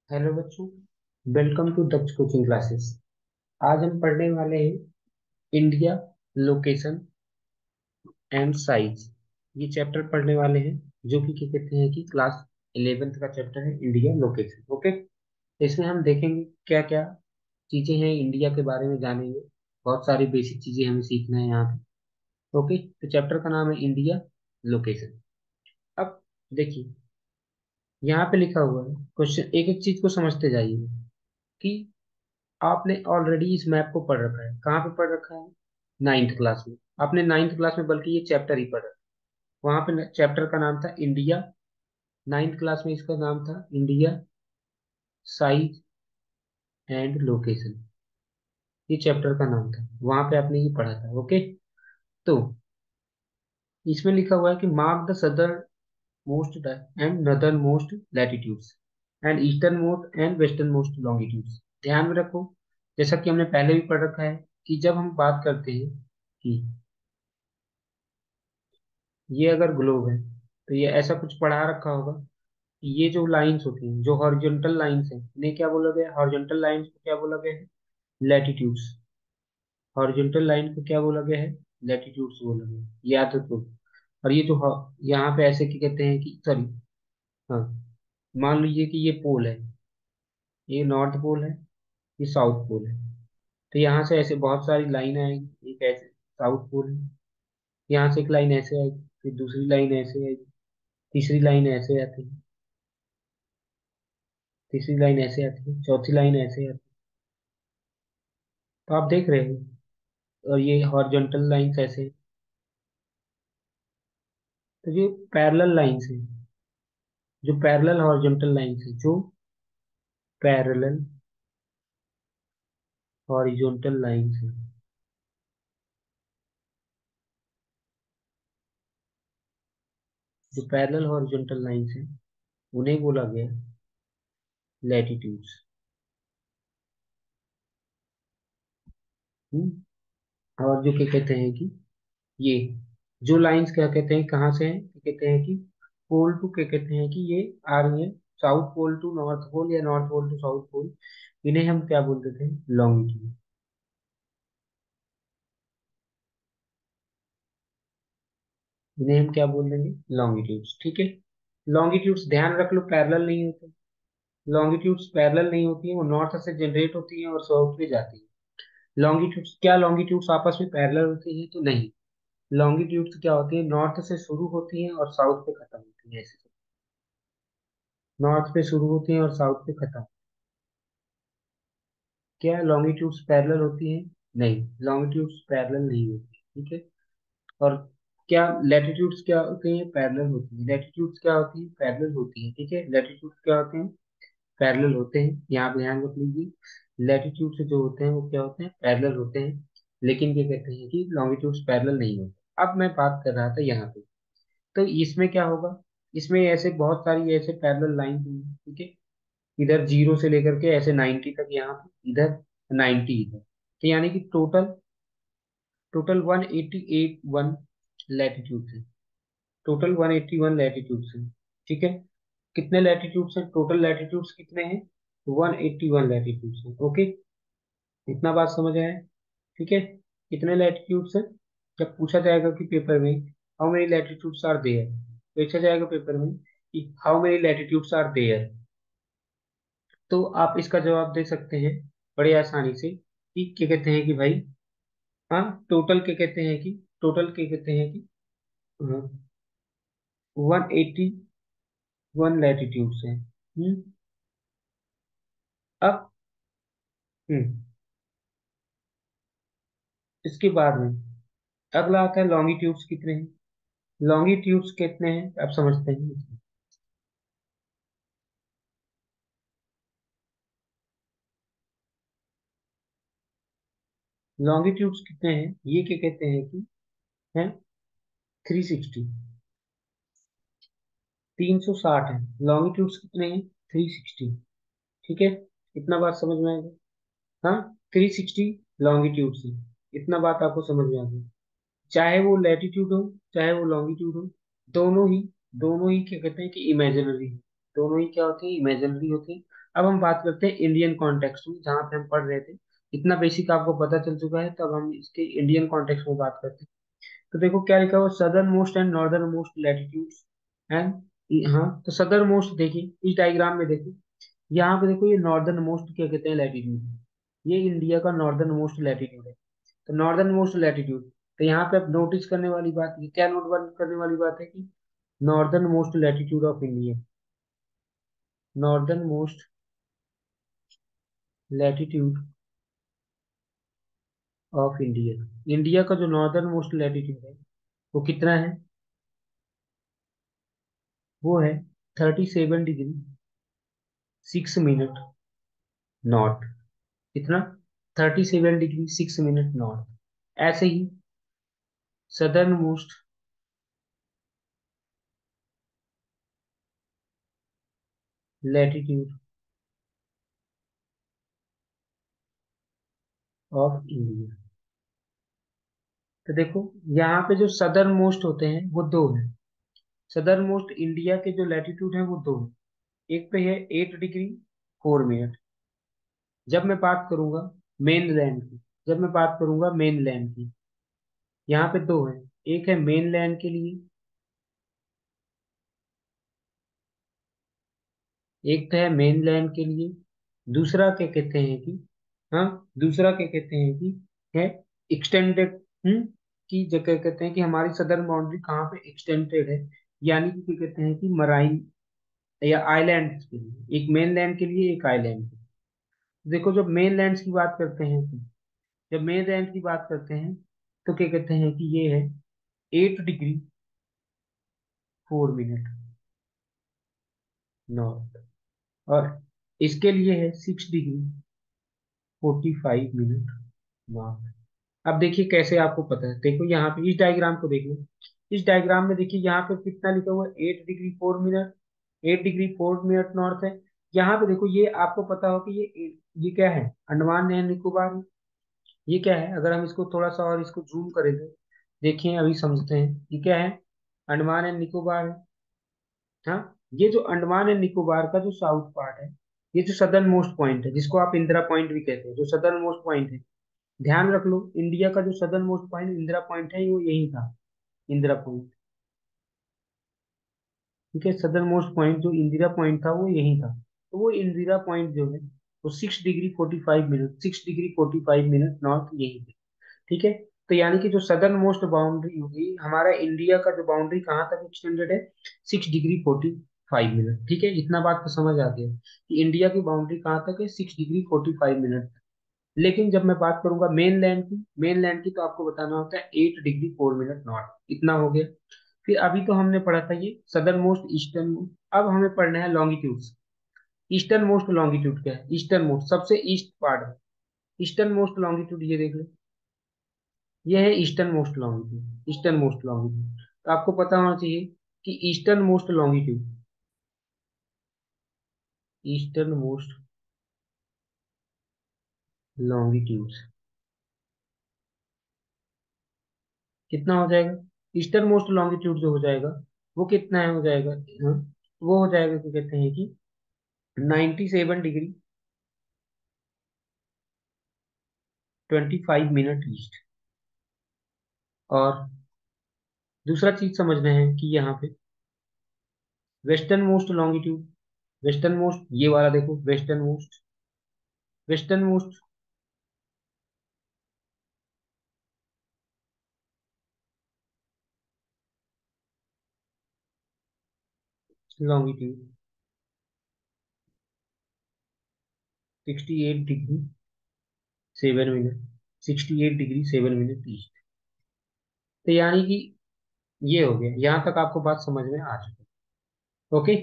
Hello बच्चों, welcome to Daksh coaching classes. आज हम पढ़ने वाले हैं इंडिया, लोकेशन एंड साइज। ये चैप्टर पढ़ने वाले हैं जो कि क्या कहते हैं कि क्लास 11th का चैप्टर है, इंडिया लोकेशन। ओके, इसमें हम देखेंगे क्या क्या चीजें हैं, इंडिया के बारे में जानेंगे। बहुत सारी बेसिक चीजें हमें सीखना है यहाँ पे। ओके, तो चैप्टर का नाम है इंडिया लोकेशन। अब देखिए, यहाँ पे लिखा हुआ है क्वेश्चन, एक एक चीज को समझते जाइए कि आपने ऑलरेडी इस मैप को पढ़ रखा है। कहाँ पे पढ़ रखा है? नाइन्थ क्लास में। आपने नाइन्थ क्लास में बल्कि ये चैप्टर ही पढ़ा। वहां पे चैप्टर का नाम था इंडिया। नाइन्थ क्लास में इसका नाम था इंडिया साइज एंड लोकेशन। ये चैप्टर का नाम था, वहां पे आपने ये पढ़ा था। ओके, तो इसमें लिखा हुआ है कि mark the southern most and northern most latitudes and eastern most and western most longitudes. ध्यान में रखो, जैसा कि हमने पहले भी पढ़ रखा है, कि जब हम बात करते हैं कि ये अगर ग्लोब है, तो ये ऐसा कुछ पढ़ा रखा होगा कि ये जो लाइंस होती हैं, जो हॉरिजॉन्टल लाइंस हैं, इन्हें क्या बोला गया? हॉरिजॉन्टल लाइंस को क्या बोला गया है? लैटिट्यूड्स। हॉरिजॉन्टल लाइन को क्या बोला गया है? लैटिट्यूड्स बोला गया है। याद रखो। और ये जो यहाँ पे ऐसे क्या कहते हैं कि, सॉरी, हाँ, मान लीजिए कि ये पोल है, ये नॉर्थ पोल है, ये साउथ पोल है। तो यहाँ से ऐसे बहुत सारी लाइन आएगी। एक ऐसे साउथ पोल है, यहाँ से एक लाइन ऐसे आएगी, फिर दूसरी लाइन ऐसे आएगी, तीसरी लाइन ऐसे आती है, तीसरी लाइन ऐसे आती है, चौथी लाइन ऐसे आती है। तो आप देख रहे हो, और ये हॉरिजॉन्टल लाइंस ऐसे हैं। तो ये पैरेलल लाइंस है, जो पैरेलल हॉरिजॉन्टल लाइंस है, जो पैरेलल हॉरिजॉन्टल लाइंस है, जो पैरेलल हॉरिजॉन्टल लाइंस है, उन्हें बोला गया लैटिट्यूड्स। और जो क्या कहते हैं कि ये जो लाइंस क्या कहते हैं, कहाँ से हैं, क्या कहते हैं कि पोल टू, क्या कहते हैं कि ये आ रही है south pole to north pole या north pole to south pole. इन्हें हम क्या बोलते थे? लॉन्गिट्यूड। इन्हें हम क्या बोल देंगे? लॉन्गिट्यूड्स। ठीक है, लॉन्गिट्यूड्स ध्यान रख लो, पैरेलल नहीं होते। लॉन्गिट्यूड्स पैरेलल नहीं होती हैं, वो नॉर्थ से जनरेट होती हैं और साउथ में जाती हैं। लॉन्गिट्यूड्स, क्या लॉन्गिट्यूड्स आपस में पैरेलल होती हैं? तो नहीं। लॉन्गिट्यूड्स क्या होती है? नॉर्थ से शुरू होती हैं और साउथ पे खत्म होती हैं, ऐसे। नॉर्थ पे शुरू होती हैं और साउथ पे खत्म। क्या लॉन्गिट्यूड्स पैरेलल होती हैं? नहीं, लॉन्गिट्यूड्स पैरेलल नहीं होती। ठीक है। और क्या लैटिट्यूड्स क्या होती हैं? पैरेलल होती हैं। लैटिट्यूड्स क्या होती हैं? पैरेलल होती हैं। ठीक है, लैटिट्यूड्स क्या होते हैं? पैरेलल होते हैं। यहाँ पे ध्यान रख लीजिए, लैटिट्यूड से जो होते हैं वो क्या होते हैं? पैरेलल होते हैं। लेकिन क्या कहते हैं कि लॉन्गिट्यूड्स पैरेलल नहीं होते। अब मैं बात कर रहा था यहाँ पे, तो इसमें क्या होगा? इसमें ऐसे बहुत सारी ऐसे पैरेलल लाइन होंगी। ठीक है, इधर 0 से लेकर के ऐसे 90 तक, यहाँ पे इधर 90 इधर। तो यानी कि टोटल टोटल 188 वन लैटिट्यूड है। टोटल 181 लैटिट्यूड है। ठीक है, कितने लैटिट्यूड्स हैं? टोटल लैटिट्यूड्स कितने हैं? 181 लैटिट्यूड्स हैं। ओके, इतना बात समझ आया? ठीक है, कितने लैटिट्यूड्स हैं? जब पूछा जाएगा कि पेपर में how many latitudes are there, पूछा जाएगा पेपर में कि how many latitudes are there, तो आप इसका जवाब दे सकते हैं बड़े आसानी से कि क्या कहते हैं कि भाई, हाँ, टोटल क्या कहते हैं कि, टोटल क्या कहते हैं कि 181 लैटिट्यूड से। अब हम्म इसके बाद में अगला आता है लॉन्गिट्यूड्स कितने हैं। लॉन्गिट्यूड्स कितने हैं आप समझते हैं? लॉन्गिट्यूड्स कितने हैं ये क्या कहते हैं कि है 360, 360 है। लॉन्गिट्यूड्स कितने हैं? 360। ठीक है, इतना बात समझ में आएगा? हाँ, 360 लॉन्गिट्यूड से। इतना बात आपको समझ में आ गई? चाहे वो लैटिट्यूड हो, चाहे वो लॉन्गिट्यूड हो, दोनों ही दोनों ही क्या कहते हैं कि इमेजिनरी है। दोनों ही क्या होते हैं? इमेजिनरी होते हैं। अब हम बात करते हैं इंडियन कॉन्टेक्स्ट में, जहाँ पे हम पढ़ रहे थे। इतना बेसिक आपको पता चल चुका है, तब हम इसके इंडियन कॉन्टेक्स्ट में बात करते हैं। तो देखो क्या लिखा हुआ, southern most and northern most latitudes and, हाँ तो सदर्न मोस्ट देखिए इस डायग्राम में देखो, यहाँ पे देखो ये नॉर्दर्न मोस्ट क्या कहते हैं, लैटिट्यूड। ये इंडिया का नॉर्दर्न मोस्ट लैटिट्यूड है। तो नॉर्दर्न मोस्ट लैटिट्यूड, तो यहाँ पे आप नोटिस करने वाली बात, ये क्या नोट करने वाली बात है कि northern most latitude of India, northern most latitude of India, India का जो नॉर्दर्न मोस्ट लैटिट्यूड है वो कितना है, वो है 37 डिग्री 6 मिनट नॉर्थ। कितना, 37 डिग्री 6 मिनट नॉर्थ। ऐसे ही southern most latitude of India, तो देखो यहाँ पे जो सदर्न मोस्ट होते हैं वो दो हैं। सदर्न मोस्ट इंडिया के जो लैटिट्यूड है वो दो हैं। एक पे है 8 डिग्री 4 मिनट, जब मैं बात करूंगा मेन लैंड की, जब मैं बात करूंगा मेन लैंड की, यहाँ पे दो हैं। एक है मेन लैंड के लिए, एक तो है मेन लैंड के लिए, दूसरा क्या कहते हैं कि, हाँ दूसरा क्या कहते हैं कि है एक्सटेंडेड, की जगह कहते हैं कि हमारी सदर्न बाउंड्री कहाँ पे एक्सटेंडेड है, यानी कि क्या कहते हैं कि मराइन या आइलैंड के लिए, एक मेन लैंड के लिए एक आइलैंड के लिए। देखो जब मेन लैंड की बात करते हैं, जब मेन लैंड की बात करते हैं तो क्या कहते हैं कि ये है 8 डिग्री 4 मिनट नॉर्थ, और इसके लिए है 6 डिग्री 45 मिनट नॉर्थ। अब देखिए कैसे आपको पता है, देखो यहाँ पे इस डायग्राम को देखिए, इस डायग्राम में देखिए यहाँ पे कितना लिखा हुआ है, 8 degree 4 minute, 8 degree 4 minute north है। यहाँ पे देखो ये आपको पता हो कि ये क्या है, अंडमान एंड निकोबार है। ये क्या है, अगर हम इसको थोड़ा सा और इसको जूम करें तो देखिए, अभी समझते हैं ये क्या है, अंडमान एंड निकोबार है। हाँ, ये जो अंडमान एंड निकोबार का जो साउथ पार्ट है, ये जो सदर्न मोस्ट पॉइंट है, जिसको आप इंदिरा पॉइंट भी कहते हैं, जो सदर्न मोस्ट पॉइंट है, ध्यान रख लो इंडिया का जो southern most point Indira point है वो यही था, इंदिरा पॉइंट। ठीक है, सदर्न मोस्ट पॉइंट जो इंदिरा पॉइंट था वो यही था। तो वो इंदिरा पॉइंट जो है वो 6 degree 45 minute, 6 degree 45 minute north यही है। ठीक है, तो यानी कि जो सदर्न मोस्ट बाउंड्री होगी हमारा इंडिया का, जो बाउंड्री कहाँ तक एक्सटेंडेड है, 6 डिग्री 45 मिनट। ठीक है, इतना बात तो समझ आ गया कि इंडिया की बाउंड्री कहाँ तक है, 6 डिग्री 45 मिनट। लेकिन जब मैं बात करूंगा मेन लैंड की, मेन लैंड की तो आपको बताना होता है 8 डिग्री 4 मिनट नॉर्थ, इतना हो गया। फिर अभी तो हमने पढ़ा था ये सदर्न मोस्ट ईस्टर्न मोस्ट, अब हमें पढ़ना है लॉन्गिट्यूड्स। ईस्टर्न मोस्ट लॉन्गिट्यूड क्या है, ईस्टर्न मोस्ट सबसे ईस्ट पार्ट है, ईस्टर्न मोस्ट लॉन्गिट्यूड ये देख लो, ये है eastern most longitude, eastern most longitude. तो आपको पता होना चाहिए कि eastern most longitude, eastern most longitude कितना हो जाएगा, ईस्टर्न मोस्ट लॉन्गिट्यूड जो हो जाएगा वो कितना है, हो जाएगा, हाँ, वो हो जाएगा क्या कहते हैं कि 97 डिग्री 25 मिनट ईस्ट। और दूसरा चीज समझना है कि यहाँ पे western most longitude, western most ये वाला देखो, western most, western most longitude 68 degree 7 minute, 68 degree 7 minute east. तो यानी कि ये हो गया, यहाँ तक आपको बात समझ में आ चुकी है। Okay,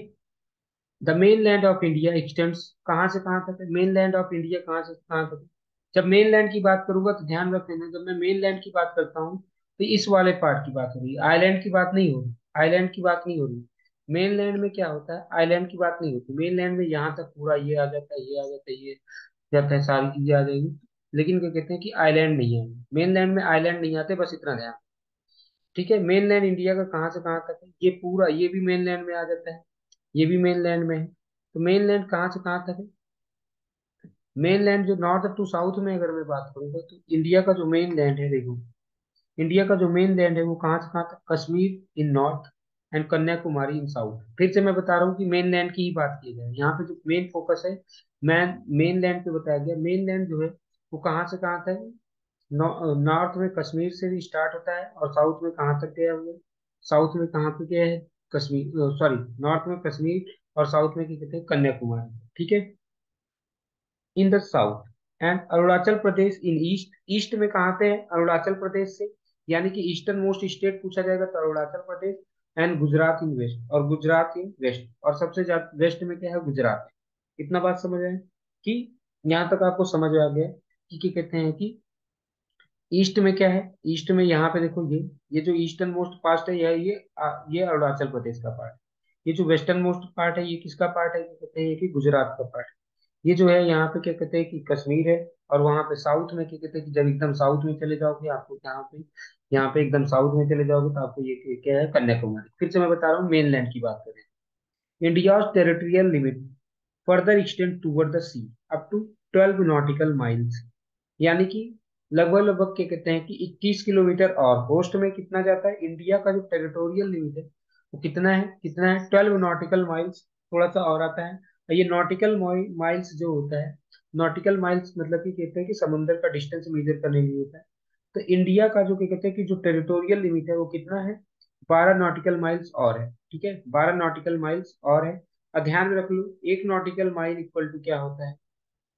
the main land of India extends, कहाँ से कहाँ तक है, मेन लैंड ऑफ इंडिया कहाँ से कहाँ तक है। जब मेन लैंड की बात करूंगा तो ध्यान रख लेना, जब मैं मेन लैंड की बात करता हूँ तो इस वाले पार्ट की बात हो रही है, आइलैंड की बात नहीं हो रही, आइलैंड की बात नहीं हो रही। मेन लैंड में क्या होता है, आइलैंड की बात नहीं होती, मेन लैंड में यहाँ तक पूरा ये आ जाता है, ये आ जाता है, ये जाता है, सारी चीजें आ जाएंगी। लेकिन क्या कहते हैं कि आइलैंड नहीं है, मेन लैंड में आइलैंड नहीं आते, बस इतना ध्यान। ठीक है, मेन लैंड इंडिया का कहाँ से कहाँ तक है, ये पूरा ये भी मेन लैंड में आ जाता है, ये भी मेन लैंड में है। तो मेन लैंड कहाँ से कहाँ तक है, मेन लैंड जो नॉर्थ टू साउथ में अगर मैं बात करूंगा तो इंडिया का जो मेन लैंड है, देखो इंडिया का जो मेन लैंड है वो कहाँ से कहाँ तक, Kashmir in north and Kanyakumari in south. फिर से मैं बता रहा हूँ कि मेन लैंड की ही बात की जाए, यहाँ पे जो मेन फोकस है मेन लैंड पे बताया गया। मेन लैंड जो है वो कहाँ से कहाँ तक, नॉर्थ में कश्मीर से भी स्टार्ट होता है और साउथ में कहाँ तक गया हुआ है, साउथ में कहाँ पे गया है, कश्मीर, सॉरी, नॉर्थ में कश्मीर और साउथ में क्या कहते हैं, कन्याकुमारी। ठीक है, in the south and Arunachal Pradesh in east. East में कहाँ पे है, अरुणाचल प्रदेश से, यानी कि ईस्टर्न मोस्ट स्टेट पूछा जाएगा तो Arunachal Pradesh. And Gujarat in waste, और गुजरात इन वेस्ट, और सबसे ज्यादा वेस्ट में क्या है, गुजरात। इतना बात समझ आए कि यहाँ तक आपको समझ आ गया कि क्या कहते हैं कि ईस्ट में क्या है। ईस्ट में यहाँ पे देखो, ये जो ईस्टर्न मोस्ट पार्ट है ये अरुणाचल प्रदेश का पार्ट। ये जो वेस्टर्न मोस्ट पार्ट है ये किसका पार्ट है, क्या कहते हैं कि गुजरात का पार्ट। ये जो है यहाँ पे क्या कहते हैं कि कश्मीर है। और वहां पे साउथ में क्या कहते हैं कि जब एकदम साउथ में चले जाओगे आपको यहाँ पे एकदम साउथ में चले जाओगे तो आपको ये क्या है, कन्याकुमारी। फिर से मैं बता रहा हूँ, मेनलैंड की बात करें, India territorial limit further extend toward the sea up to 12 nautical miles. यानी कि लगभग लगभग क्या कहते हैं कि 21 किलोमीटर, और कोस्ट में कितना जाता है, इंडिया का जो टेरिटोरियल लिमिट है वो कितना है 12 नॉटिकल माइल्स। थोड़ा सा और आता है, ये नॉटिकल माइल्स जो होता है, नॉटिकल माइल्स मतलब कि कहते हैं कि समुद्र का डिस्टेंस मेजर करने के लिए होता है। तो इंडिया का जो क्या कहते हैं कि जो टेरिटोरियल लिमिट है वो कितना है, 12 नॉटिकल माइल्स और है। ठीक है, 12 नॉटिकल माइल्स और है। और ध्यान में रख लो, एक नॉटिकल माइल इक्वल टू क्या होता है,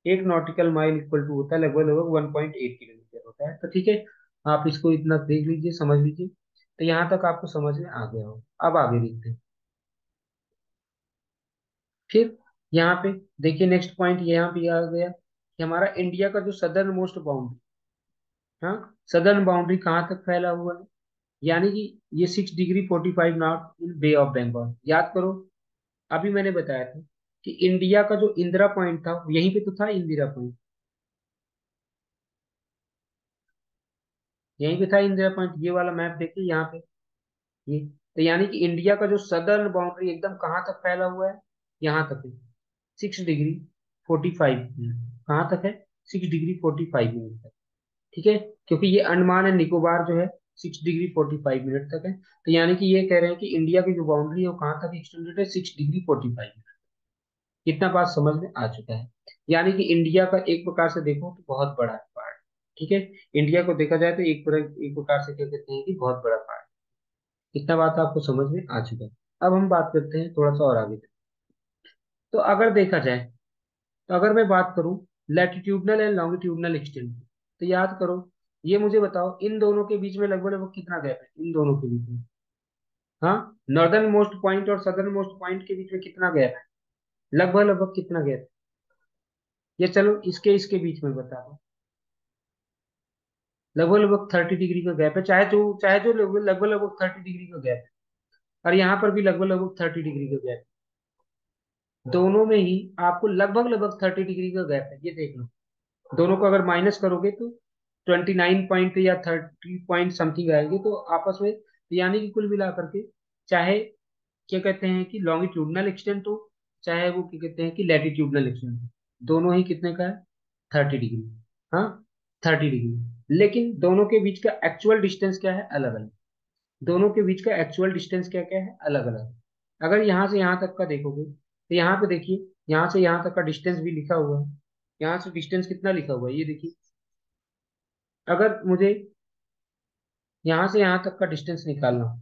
एक नॉटिकल माइल इक्वल टू होता है लगभग लगभग 1.8 किलोमीटर होता है। तो ठीक है, आप इसको इतना देख लीजिए, समझ लीजिए। तो यहाँ तक आपको समझ में आ गया हो। अब आगे देखते हैं। फिर यहाँ पे देखिए, नेक्स्ट पॉइंट यहाँ पे आ गया कि हमारा इंडिया का जो सदर्न मोस्ट बाउंड्री, हाँ, सदर्न बाउंड्री कहाँ तक फैला हुआ है, यानी कि ये 6 degree 45 north in Bay of Bengal. याद करो, अभी मैंने बताया था कि इंडिया का जो इंदिरा पॉइंट था यहीं पे तो था, इंदिरा पॉइंट यहीं पे था, इंदिरा पॉइंट। ये वाला मैप देखिए यहाँ पे, ये तो यानी कि इंडिया का जो सदर्न बाउंड्री एकदम कहाँ तक फैला हुआ है, यहाँ तक है, 6 डिग्री 45 मिनट। कहाँ तक है, 6 डिग्री 45 मिनट तक। ठीक है, क्योंकि ये अंडमान एंड निकोबार जो है 6 डिग्री 45 मिनट तक है। तो यानी कि ये कह रहे हैं कि इंडिया की जो बाउंड्री है वो कहाँ तक एक्सटेंडेड है, 6 डिग्री 45 मिनट। इतना बात समझ में आ चुका है। यानी कि इंडिया का एक प्रकार से देखो तो बहुत बड़ा पार्ट। ठीक है, इंडिया को देखा जाए तो एक प्रकार से क्या कहते हैं कि बहुत बड़ा पार्ट। इतना बात आपको समझ में आ चुका है। अब हम बात करते हैं थोड़ा सा और आगे। तो अगर देखा जाए, तो अगर मैं बात करूं लैटिट्यूडनल एंड लॉन्गिट्यूडनल एक्सटेंट, तो याद करो, ये मुझे बताओ इन दोनों के बीच में लगभग लगभग कितना गैप है, इन दोनों के बीच में, हाँ, नॉर्दर्न मोस्ट पॉइंट और सदर्न मोस्ट पॉइंट के बीच में कितना गैप है, लगभग लगभग कितना गैप है, ये चलो इसके इसके बीच में बता दो। लगभग लगभग 30 डिग्री का गैप है, चाहे जो लगभग लगभग 30 डिग्री का गैप है। और यहाँ पर भी लगभग लगभग 30 डिग्री का गैप है, दोनों में ही आपको लगभग लगभग 30 डिग्री का गैप है, ये देख लो। दोनों को अगर माइनस करोगे तो 29 पॉइंट या 30 पॉइंट समथिंग आएंगे, तो आपस में यानी कि कुल मिला करके, चाहे क्या कहते हैं कि लॉन्गिट्यूडनल एक्सटेंट हो, चाहे वो क्या कहते हैं कि लैटिट्यूडनल एक्सटेंट हो, दोनों ही कितने का है, 30 डिग्री। हाँ, 30 डिग्री। लेकिन दोनों के बीच का एक्चुअल डिस्टेंस क्या है, अलग अलग। दोनों के बीच का एक्चुअल डिस्टेंस क्या क्या है, अलग अलग। अगर यहाँ से यहाँ तक का देखोगे तो यहाँ पे देखिए, यहाँ से यहाँ तक का डिस्टेंस भी लिखा हुआ है। यहाँ से डिस्टेंस कितना लिखा हुआ है, ये देखिए। अगर मुझे यहाँ से यहाँ तक का डिस्टेंस निकालना हो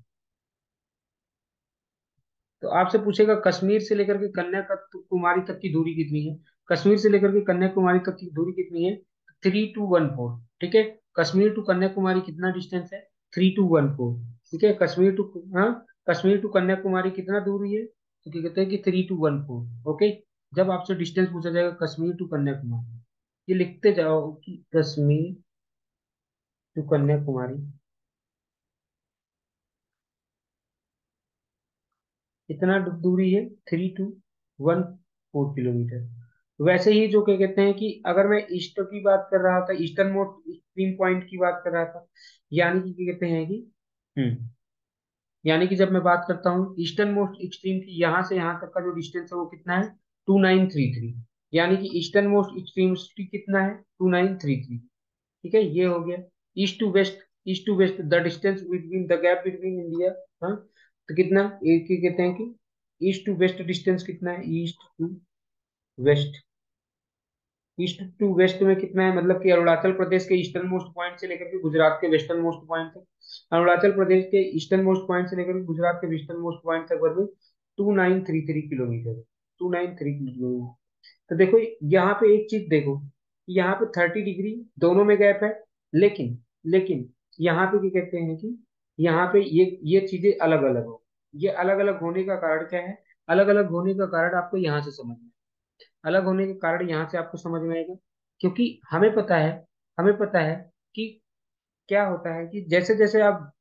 तो आपसे पूछेगा कश्मीर से लेकर के कन्याकुमारी तक की दूरी कितनी है। कश्मीर से लेकर के कन्याकुमारी तक की दूरी कितनी है, 3214। ठीक है, कश्मीर टू कन्याकुमारी कितना डिस्टेंस है, 3214। ठीक है, कश्मीर टू, हाँ, कश्मीर टू कन्याकुमारी कितना दूरी है, तो क्या कहते हैं कि 3214। ओके, जब आपसे डिस्टेंस पूछा जाएगा कश्मीर टू कन्याकुमारी, ये लिखते जाओ कि कश्मीर टू कन्याकुमारी कितना दूरी है, 3214 किलोमीटर। वैसे ही जो क्या कहते हैं कि अगर मैं ईस्ट की बात कर रहा था, ईस्टर्न मोस्ट एक्सट्रीम पॉइंट की बात कर रहा था, यानी कि क्या कहते हैं कि, हम्म यानी कि जब मैं बात करता हूँ ईस्टर्न मोस्ट एक्सट्रीम की, यहाँ से यहाँ तक का जो डिस्टेंस है वो कितना है, 2933। यानी कि ईस्टर्न मोस्ट एक्सट्रीमिटी कितना है, 2933। ठीक है, ये हो गया। East to west, east to west the distance between the gap between India, हाँ, तो कितना, एक ही कहते हैं कि ईस्ट टू वेस्ट डिस्टेंस कितना है, east to west, east to west में कितना है, मतलब कि अरुणाचल प्रदेश के ईस्टर्न मोस्ट पॉइंट से लेकर के गुजरात के वेस्टर्न मोस्ट पॉइंट तक, अरुणाचल प्रदेश के ईस्टर्न मोस्ट पॉइंट से लेकर के गुजरात के वेस्टर्न मोस्ट पॉइंट तक बराबर 2933 किलोमीटर, 2933 किलोमीटर। तो देखो यहाँ पे एक चीज देखो, यहाँ पे 30 डिग्री दोनों में गैप है, लेकिन लेकिन यहाँ पे क्या कहते हैं कि यहाँ पे ये चीजें अलग अलग हो। ये अलग अलग होने का कारण क्या है, अलग अलग होने का कारण आपको यहाँ से समझ में, अलग होने के कारण यहाँ से आपको समझ में आएगा। क्योंकि हमें पता है कि क्या होता है कि जैसे जैसे आप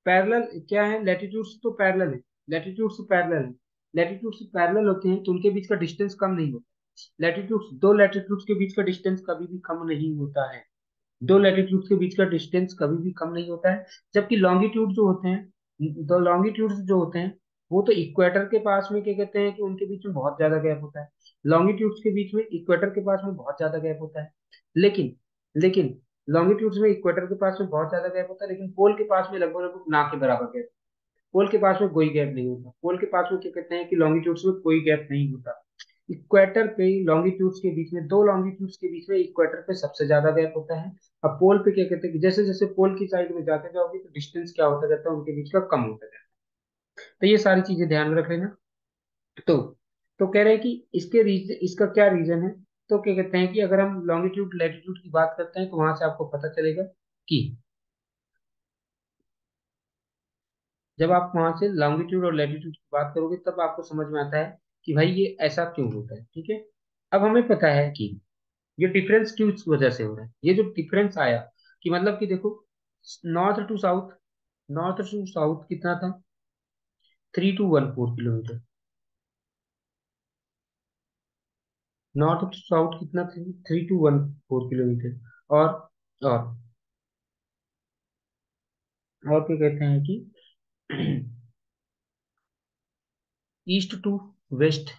पैरेलल क्या है, लैटिट्यूड्स तो पैरेलल है, लैटिट्यूड्स तो पैरेलल है, लैटिट्यूड्स पैरेलल होते हैं तो उनके बीच का डिस्टेंस कम नहीं होता। लैटिट्यूड्स, दो लैटिट्यूड्स के बीच का डिस्टेंस कभी भी कम नहीं होता है, दो लैटिट्यूड्स के बीच का डिस्टेंस कभी भी कम नहीं होता है। जबकि लॉन्गिट्यूड जो होते हैं, दो लॉन्गिट्यूड्स जो होते हैं, वो तो इक्वेटर के पास में क्या कहते हैं कि उनके बीच में बहुत ज्यादा गैप होता है, लॉन्गिट्यूड्स के बीच में इक्वेटर के पास में बहुत ज्यादा गैप होता है। लेकिन लेकिन लॉन्गिट्यूड्स में इक्वेटर के पास में बहुत ज्यादा गैप होता है, लेकिन पोल के पास में लगभग लगभग ना के बराबर गैप, पोल के पास में कोई गैप नहीं होता, पोल के पास में क्या कहते हैं कि लॉन्गिट्यूड्स में कोई गैप नहीं होता। इक्वेटर पे लॉन्गिट्यूड्स के बीच में, दो लॉन्गिट्यूड्स के बीच में इक्वेटर पे सबसे ज्यादा गैप होता है। अब पोल पे क्या कहते हैं कि जैसे जैसे पोल की साइड में जाते जाओगे तो डिस्टेंस क्या होता जाता है उनके बीच का, कम होता जाता है। तो ये सारी चीजें ध्यान में रख लेना। तो तो कह रहे हैं कि इसके रीजन, इसका क्या रीजन है। तो क्या कहते हैं कि अगर हम लॉन्गिट्यूड लैटिट्यूड की बात करते हैं तो वहां से आपको पता चलेगा कि जब आप वहां से लॉन्गिट्यूड और लैटिट्यूड की बात करोगे तब आपको समझ में आता है कि भाई ये ऐसा क्यों होता है। ठीक है, अब हमें पता है कि ये डिफरेंस किस वजह से हो रहा है, ये जो डिफरेंस आया कि मतलब कि देखो, north to south, north to south कितना था, 3214 किलोमीटर, नॉर्थ टू साउथ कितना, 3214 किलोमीटर। और और और क्या कहते हैं कि ईस्ट टू वेस्ट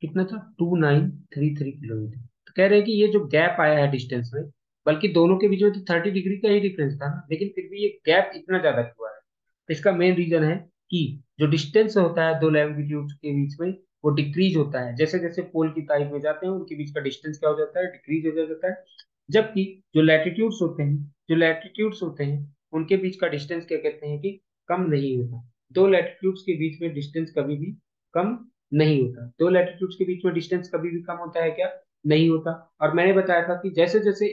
कितना था, 2933 किलोमीटर। तो कह रहे हैं कि ये जो गैप आया है डिस्टेंस में, बल्कि दोनों के बीच में तो 30 डिग्री का ही डिफरेंस था ना, लेकिन फिर भी ये गैप इतना ज्यादा क्यों आया। तो इसका मेन रीजन है कि जो डिस्टेंस होता है दो लैटिट्यूड के बीच में, वो डिक्रीज होता है जैसे जैसे पोल की साइड में जाते हैं, उनके बीच का डिस्टेंस क्या हो जाता है, डिक्रीज हो जाता है। जबकि जो लैटिट्यूड्स होते हैं, जो लैटिट्यूड्स होते हैं उनके बीच का डिस्टेंस क्या कहते हैं कि कम नहीं होता। दो लैटिट्यूड्स के बीच में डिस्टेंस कभी भी कम नहीं होता, दो लैटिट्यूड्स के बीच में डिस्टेंस कभी भी कम होता है क्या, नहीं होता। और मैंने बताया था कि जैसे जैसे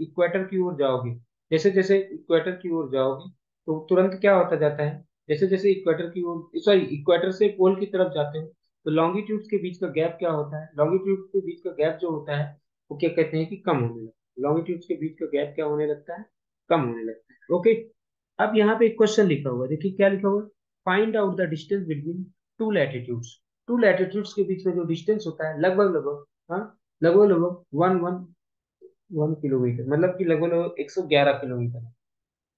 इक्वेटर की ओर जाओगे, जैसे जैसे इक्वेटर की ओर जाओगे तो तुरंत क्या होता जाता है, जैसे जैसे इक्वेटर की ओर, सॉरी, इक्वेटर से पोल की तरफ जाते हो तो लॉन्गिट्यूड्स के बीच का गैप क्या होता है, लॉन्गिट्यूड के बीच का गैप जो होता है वो क्या कहते हैं कि कम होने लगता है, लॉन्गिट्यूड्स के बीच का गैप क्या होने लगता है, कम होने लगता है। ओके, अब यहाँ पे एक क्वेश्चन लिखा हुआ है, देखिए क्या लिखा हुआ है, find out the distance between two latitudes, two latitudes के बीच में जो डिस्टेंस होता है लगभग लगभग, हाँ, लगभग लगभग वन वन वन किलोमीटर, मतलब कि लगभग लगभग 111 किलोमीटर।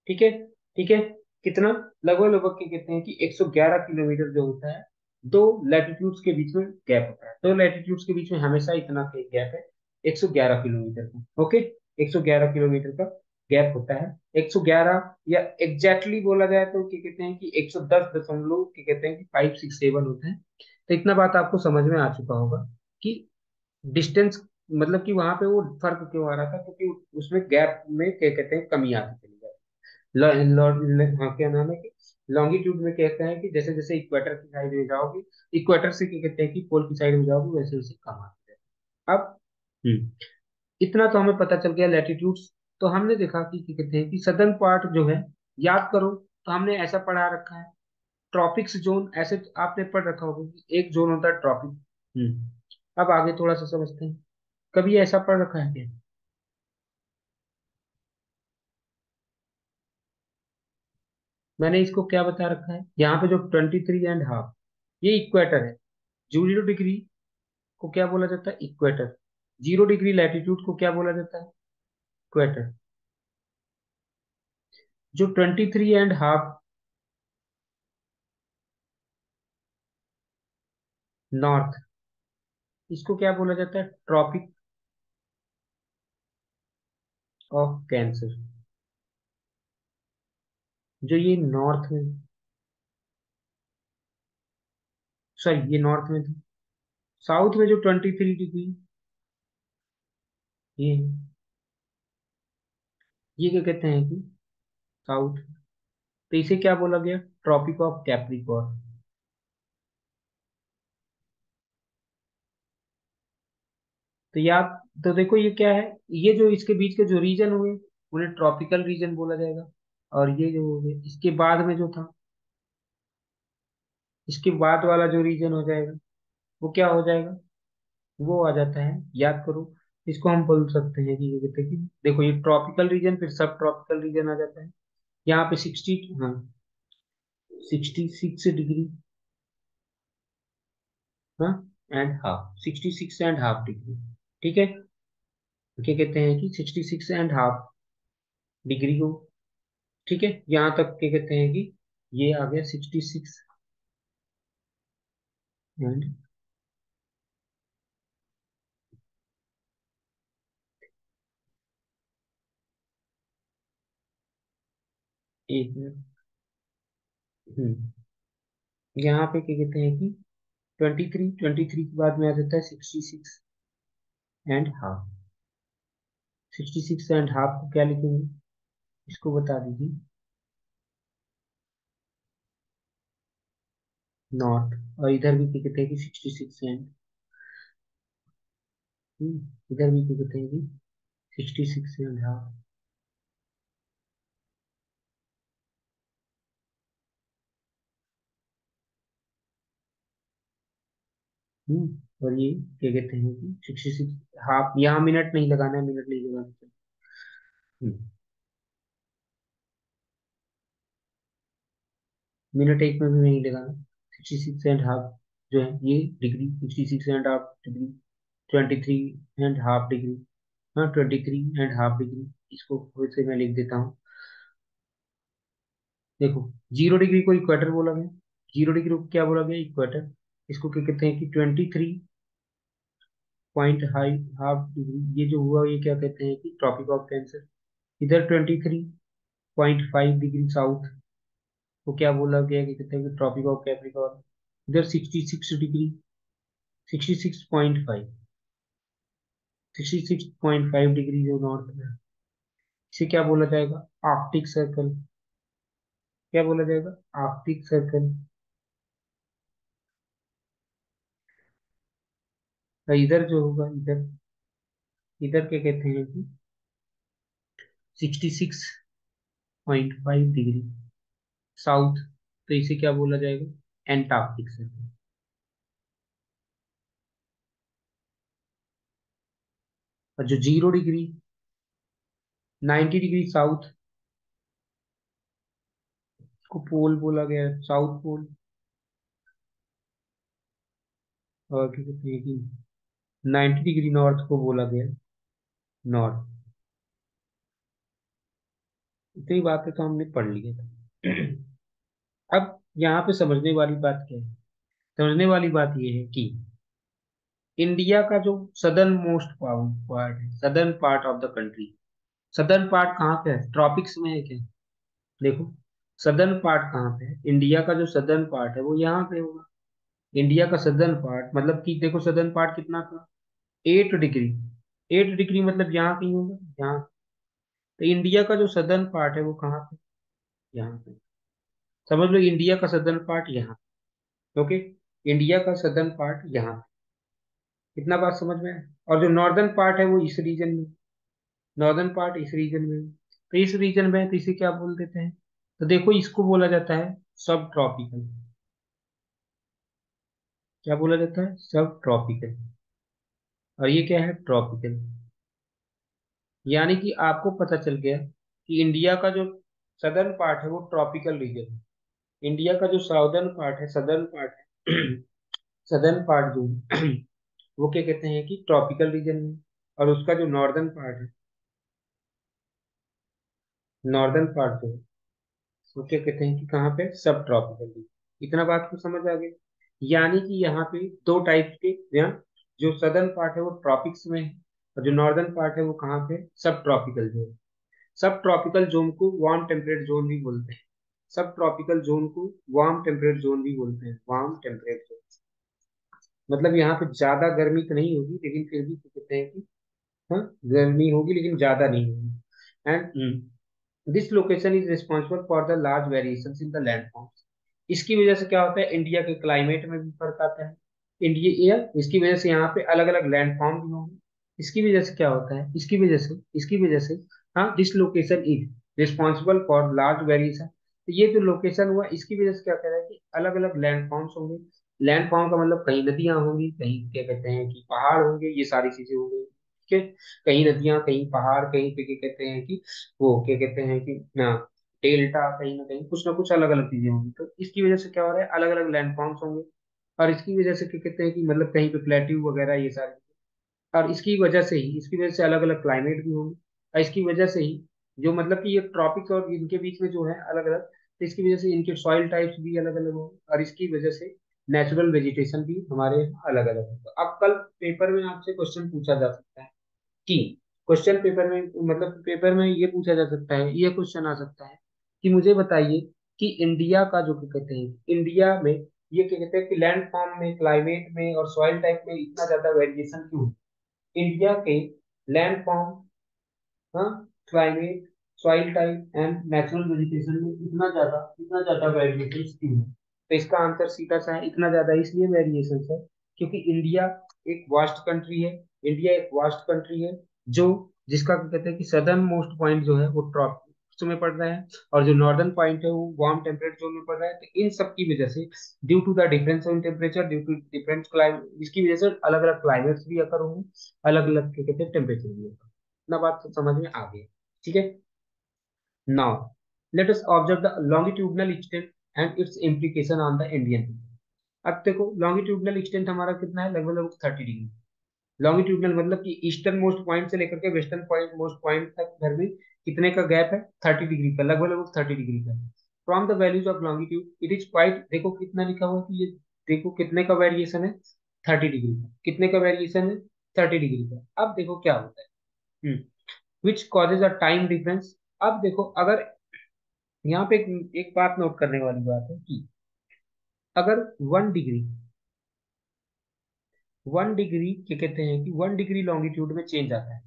ठीक है, ठीक है, कितना, लगभग लगभग क्या कहते हैं कि 111 किलोमीटर जो होता है, दो लैटिट्यूड्स के बीच में गैप होता है, दो लैटिट्यूड्स के बीच में हमेशा इतना गैप है, 111 किलोमीटर का। ओके, 111 किलोमीटर का गैप होता है, 111, या एग्जैक्टली बोला जाए तो क्या कहते हैं कि 110 दशमलव क्या कहते हैं कि 567 होता है। तो इतना बात आपको समझ में आ चुका होगा कि डिस्टेंस, मतलब कि वहां पे वो फर्क क्यों आ रहा था, क्योंकि उसमें गैप में क्या कहते हैं कमी आती चली जाती। हाँ, क्या नाम है कि लॉन्गिट्यूड में कहते हैं कि जैसे जैसे इक्वेटर की साइड में जाओगे, इक्वेटर से क्या कहते हैं कि पोल की साइड में जाओगे, वैसे वैसे कम आते हैं। अब इतना तो हमें पता चल गया लैटिट्यूड्स। तो हमने देखा कि क्या कहते हैं कि सदर्न पार्ट जो है, याद करो, तो हमने ऐसा पढ़ा रखा है, ट्रॉपिक्स जोन, ऐसे आपने पढ़ रखा होगा कि एक जोन होता है ट्रॉपिक। अब आगे थोड़ा सा समझते हैं, कभी ऐसा पढ़ रखा है क्या, मैंने इसको क्या बता रखा है, यहाँ पे जो 23.5, ये इक्वेटर है, 0 डिग्री को क्या बोला जाता है, इक्वेटर, 0 डिग्री लैटिट्यूड को क्या बोला जाता है, इक्वेटर। जो 23.5, नॉर्थ, इसको क्या बोला जाता है? Tropic of Cancer. जो ये नॉर्थ में, सॉरी ये नॉर्थ में था। साउथ में जो 23 डिग्री, ये ये क्या कहते हैं कि साउथ, तो इसे क्या बोला गया? Tropic of Capricorn. तो याद, तो देखो ये क्या है, ये जो इसके बीच के जो रीजन हुए उन्हें ट्रॉपिकल रीजन बोला जाएगा। और ये जो हो गया इसके बाद में जो था, इसके बाद वाला जो रीजन हो जाएगा वो क्या हो जाएगा? वो आ जाता है, याद करो, इसको हम बोल सकते हैं कि ये कहते हैं कि देखो, ये ट्रॉपिकल रीजन फिर सब ट्रॉपिकल रीजन आ जाता है। यहाँ पे 60, हाँ 66 डिग्री, हाँ एंड हाफ, 66.5 डिग्री, ठीक है। क्या कहते हैं कि 66.5 डिग्री को, ठीक है, यहाँ तक क्या कहते हैं कि ये आ गया 66 एंड, एक मिनट, यहाँ पे क्या कहते हैं कि 23 के बाद में आ जाता है 66.5। 66.5 को क्या लिखेंगे, इसको बता दीजिए। नॉर्थ, और इधर भी क्या कहते हैं कि 66 एंड, इधर भी क्या कहते हैं कि 66.5। और ये क्या कहते हैं कि 66.5, यहाँ मिनट नहीं लगाना है, मिनट नहीं लगाना है। मिनट एक में भी नहीं लगाना। 66.5 जो है ये डिग्री, 66.5 डिग्री, 23.5 डिग्री, हाँ 23.5 डिग्री, इसको फिर से मैं लिख देता हूँ। देखो, 0 डिग्री को इक्वेटर बोला गया, 0 डिग्री को क्या बोला गया? इक्वेटर। इसको क्या कहते हैं कि 23.5 डिग्री, ये जो हुआ ये क्या कहते हैं कि ट्रॉपिक ऑफ कैंसर। इधर 23.5 डिग्री साउथ को क्या बोला गया कि कहते हैं कि ट्रॉपिक ऑफ कैप्रिकॉर्न। इधर 66 डिग्री, 66.5, 66.5 डिग्री जो नॉर्थ में है, इसे क्या बोला जाएगा? Arctic circle. क्या बोला जाएगा? Arctic circle. और इधर जो होगा, इधर, इधर क्या कहते हैं कि 66.5 डिग्री साउथ, तो इसे क्या बोला जाएगा? Antarctic circle. और जो 0 डिग्री, 90 डिग्री साउथ को पोल बोला गया है, साउथ पोल। और क्या कहते हैं कि 90 डिग्री नॉर्थ को बोला गया नॉर्थ। इतनी बातें तो हमने पढ़ लिया था। अब यहाँ पे समझने वाली बात क्या है? समझने वाली बात ये है कि इंडिया का जो सदर्न मोस्ट पार्ट है, southern part of the country, southern part कहाँ पे है? ट्रॉपिक्स में है क्या? देखो, सदर्न पार्ट कहाँ पे है? इंडिया का जो सदर्न पार्ट है वो यहाँ पे होगा। इंडिया का सदर्न पार्ट मतलब कि देखो, सदर्न पार्ट कितना था? 8 डिग्री। 8 डिग्री मतलब यहाँ कहीं होगा, यहाँ। तो इंडिया का जो सदर्न पार्ट है वो कहाँ पे? यहाँ पे। समझ लो इंडिया का सदर्न पार्ट यहाँ, ओके, इंडिया का सदर्न पार्ट यहाँ। इतना बात समझ में है? और जो नॉर्दर्न पार्ट है वो इस रीजन में, नॉर्दर्न पार्ट इस रीजन में, तो इस रीजन में, तो इसे क्या बोल देते हैं? तो देखो, इसको बोला जाता है सब ट्रॉपिकल। क्या बोला जाता है? सब ट्रॉपिकल। और ये क्या है? ट्रॉपिकल। यानी कि आपको पता चल गया कि इंडिया का जो सदर्न पार्ट है वो ट्रॉपिकल रीजन है। इंडिया का जो साउदर्न पार्ट है, सदर्न पार्ट है, सदर्न पार्ट जो है, वो क्या कहते हैं कि ट्रॉपिकल रीजन में। और उसका जो नॉर्दर्न पार्ट है, नॉर्दर्न पार्ट जो है, वो क्या कहते हैं कि कहाँ पे? सब ट्रॉपिकल रीजन। इतना बात को समझ आ गई। यानी कि यहाँ पे दो टाइप के, यहाँ जो सदर्न पार्ट है वो ट्रॉपिक्स में है, और जो नॉर्दर्न पार्ट है वो कहाँ पे, सब ट्रॉपिकल जोन। सब ट्रॉपिकल जोन को वार्म टेम्परेट जोन भी बोलते हैं। सब ट्रॉपिकल जोन को वार्म टेम्परेट जोन भी बोलते हैं, वार्म टेम्परेट जोन। मतलब यहाँ पे ज्यादा गर्मी तो नहीं होगी, लेकिन फिर भी क्या कहते हैं कि हाँ, गर्मी होगी लेकिन ज्यादा नहीं होगी। And this location is responsible for the large variations in the landforms. इसकी वजह से क्या होता है, इंडिया के क्लाइमेट में भी फर्क आता है। इंडिया, इसकी वजह से यहाँ पे अलग अलग लैंडफॉर्म भी होंगे। इसकी वजह से क्या होता है, इसकी वजह से हाँ, this location is responsible for large variation. तो ये जो लोकेशन हुआ, इसकी वजह से क्या कह रहा है कि अलग अलग लैंडफॉर्म्स होंगे। लैंडफॉर्म का मतलब कहीं नदियां होंगी, कहीं क्या कहते हैं कि पहाड़ होंगे, ये सारी चीजें होंगी। ठीक है, कहीं नदियां, कहीं पहाड़, कहीं पे क्या कहते हैं कि वो क्या कहते हैं कि हाँ, डेल्टा, कहीं ना कुछ अलग अलग चीजें होंगी। तो इसकी वजह से क्या हो रहा है, अलग अलग लैंडफॉर्म्स होंगे। और इसकी वजह से क्या कहते हैं कि मतलब कहीं पे प्लेट्यू वगैरह ये सारी, और इसकी वजह से अलग अलग क्लाइमेट भी होंगे। और इसकी वजह से ही जो मतलब कि ये ट्रॉपिक्स और इनके बीच में जो है अलग अलग, तो इसकी वजह से इनके सॉइल टाइप्स भी अलग अलग होंगे, और इसकी वजह से नेचुरल वेजिटेशन भी हमारे अलग अलग है। तो अब कल पेपर में आपसे क्वेश्चन पूछा जा सकता है कि, क्वेश्चन पेपर में मतलब पेपर में ये पूछा जा सकता है, ये क्वेश्चन आ सकता है कि मुझे बताइए कि इंडिया का जो क्या कहते हैं, इंडिया में ये क्या कहते हैं कि लैंड फॉर्म में, क्लाइमेट में और सॉइल टाइप में इतना ज्यादा वेरिएशन क्यों है? इंडिया के लैंड फॉर्म, हाँ, climate, soil type and natural vegetation में इतना ज्यादा वेरिएशन क्यों है? तो इसका आंसर सीधा सा है, इतना ज्यादा इसलिए वेरिएशन है क्योंकि एक वास्ट कंट्री है इंडिया एक वास्ट कंट्री है, जो जिसका क्या कहते हैं कि सदर्न मोस्ट पॉइंट जो है वो ट्रॉपिक्स में पड़ रहा है, और जो नॉर्दर्न पॉइंट है वो वार्म टेम्परेट जोन में पड़ रहा है। तो इन सब की वजह से, due to the difference in temperature, due to different climate, इसकी वजह से अलग अलग क्लाइमेट्स भी अकर होंगे, अलग अलग क्या कहते हैं टेम्परेचर भी होगा। इतना बात तो समझ में आ गई। ठीक है, now let us observe the longitudinal extent and it's implication on the Indian people. अब देखो, लॉन्गिट्यूडनल एक्सटेंट हमारा कितना है, लगभग लगभग 30 डिग्री। लॉन्गिट्यूडनल मतलब कि ईस्टर्न मोस्ट पॉइंट से लेकर के वेस्टर्न पॉइंट मोस्ट पॉइंट तक घर में कितने का गैप है, 30 डिग्री का, लगभग लगभग 30 डिग्री का। From the values of longitude it is quite, देखो कितना लिखा हुआ है कि ये, देखो कितने का वेरिएशन है, 30 डिग्री का। कितने का वेरिएशन है, 30 डिग्री का। अब देखो क्या होता है, which causes a time difference. अब देखो, अगर यहाँ पे एक बात नोट करने वाली बात है कि अगर 1 डिग्री, 1 डिग्री क्या कहते हैं कि 1 डिग्री लॉन्गिट्यूड में चेंज आता है,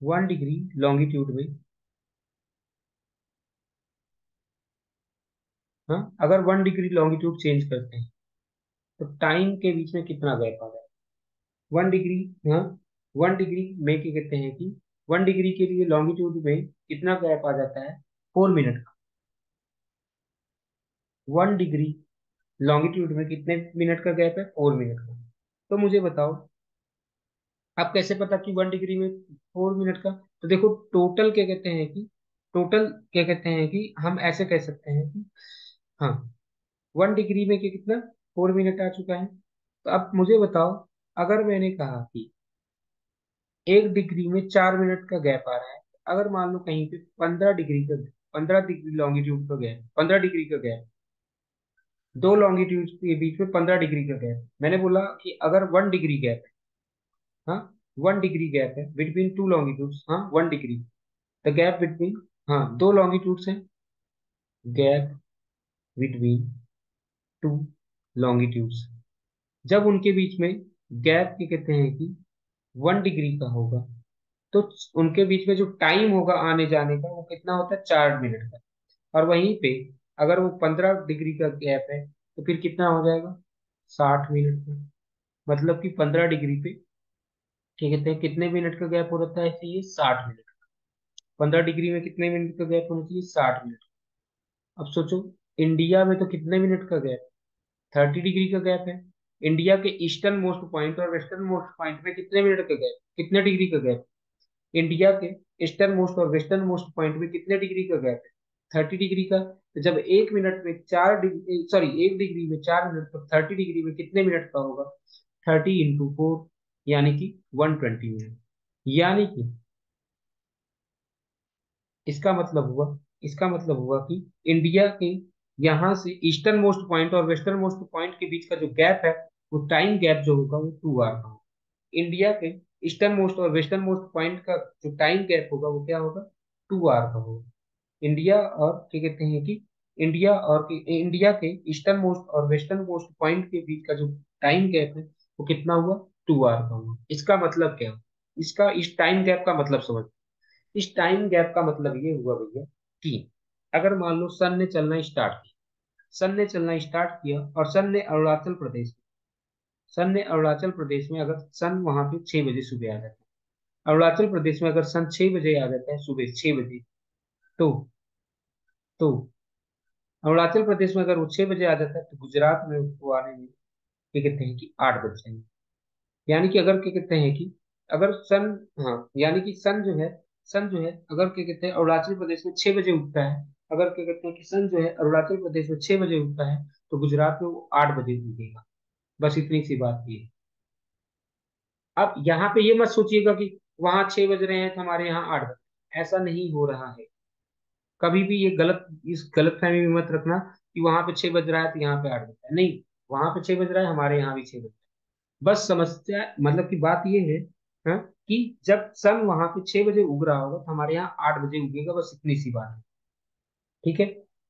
1 डिग्री लॉन्गिट्यूड में, हाँ, अगर 1 डिग्री लॉन्गिट्यूड चेंज करते हैं तो टाइम के बीच में कितना गैप आ जाए, 1 डिग्री, हाँ, 1 डिग्री में क्या कहते हैं कि 1 डिग्री के लिए लॉन्गिट्यूड में कितना गैप आ जाता है, 4 मिनट का। 1 डिग्री लॉन्गिट्यूड में कितने मिनट का गैप है, 4 मिनट का। तो मुझे बताओ, आप कैसे पता कि 1 डिग्री में 4 मिनट का? तो देखो, टोटल क्या कहते हैं कि, टोटल क्या कहते हैं कि हम ऐसे कह सकते हैं कि हाँ, 1 डिग्री में क्या कितना, 4 मिनट आ चुका है। तो अब मुझे बताओ, अगर मैंने कहा कि 1 डिग्री में 4 मिनट का गैप आ रहा है, अगर मान लो कहीं पे 15 डिग्री का, 15 डिग्री लॉन्गिट्यूड का गैप, 15 डिग्री का गैप, दो लॉन्गिट्यूड के बीच में 15 डिग्री का गैप, मैंने बोला कि अगर 1 डिग्री गैप है, हाँ, 1 डिग्री गैप है बिटवीन टू लॉन्गिट्यूड्स, हाँ, 1 डिग्री, द गैप बिटवीन, हाँ, दो लॉन्गिट्यूड्स हैं, गैप बिटवीन टू लॉन्गिट्यूड्स, जब उनके बीच में गैप क्या कहते हैं कि 1 डिग्री का होगा, तो उनके बीच में जो टाइम होगा आने जाने का वो कितना होता है, 4 मिनट का। और वहीं पे अगर वो 15 डिग्री का गैप है तो फिर कितना हो जाएगा, 60 मिनट का। मतलब कि 15 डिग्री पे क्या कहते हैं कितने मिनट का गैप हो रहा है, ऐसे ये 60 मिनट। 15 डिग्री में कितने मिनट का गैप होना चाहिए, 60 मिनट। अब सोचो, इंडिया में तो कितने मिनट का गैप, 30 डिग्री का गैप है। इंडिया के ईस्टर्न मोस्ट पॉइंट और वेस्टर्न मोस्ट पॉइंट में कितने मिनट का गैप, कितने डिग्री का गैप? इंडिया के ईस्टर्न मोस्ट और वेस्टर्न मोस्ट पॉइंट में कितने डिग्री का गैप है, 30 डिग्री का। तो जब 1 मिनट में 4 डिग्री, सॉरी, 1 डिग्री में 4 मिनट, तो 30 डिग्री में कितने मिनट का होगा, 30 × 4, यानी कि 120 मिनट। यानी कि इसका मतलब हुआ, इसका मतलब हुआ कि इंडिया के यहाँ से ईस्टर्न मोस्ट पॉइंट और वेस्टर्न मोस्ट पॉइंट के बीच का जो गैप है, वो टाइम गैप जो होगा वो 2 आवर का होगा। इंडिया के ईस्टर्न मोस्ट और वेस्टर्न मोस्ट पॉइंट का जो टाइम गैप होगा वो क्या होगा, 2 आवर का होगा। इंडिया और क्या कहते हैं कि इंडिया के ईस्टर्न मोस्ट और वेस्टर्न मोस्ट पॉइंट के बीच का जो टाइम गैप है वो कितना हुआ, 2 आवर का हुआ। इसका मतलब क्या, इसका इस टाइम गैप का मतलब समझ। इस टाइम गैप का मतलब ये हुआ भैया कि अगर मान लो सन ने चलना स्टार्ट किया और सन ने अरुणाचल प्रदेश में अगर सन वहां पे 6 बजे सुबह आ जाता है, अरुणाचल प्रदेश में अगर सन 6 बजे आ जाता है, सुबह 6 बजे, तो तो अरुणाचल प्रदेश में अगर वो 6 बजे आ जाता है तो गुजरात में उसको आने में क्या कहते हैं कि 8 बज जाएंगे। यानी कि अगर क्या कहते हैं कि अगर सन, हाँ यानी कि सन जो है अगर क्या कहते हैं अरुणाचल प्रदेश में 6 बजे उगता है, अगर क्या कहते हैं कि सन जो है अरुणाचल प्रदेश में 6 बजे उगता है, तो गुजरात में वो 8 बजे उगेगा। बस इतनी सी बात ये है। अब यहाँ पे ये मत सोचिएगा कि वहां 6 बज रहे हैं तो हमारे यहाँ 8 बजे, ऐसा नहीं हो रहा है। कभी भी ये गलत, इस गलत फहमी में मत रखना कि वहां पे 6 बज रहा है तो यहाँ पे 8 बज रहा है। नहीं, वहां पे 6 बज रहा है, हमारे यहाँ भी 6 बज रहा है। बस समस्या मतलब की बात ये है, हाँ, कि जब सन वहां पे 6 बजे उग रहा होगा तो हमारे यहाँ 8 बजे उगेगा। बस इतनी सी बात है। ठीक है,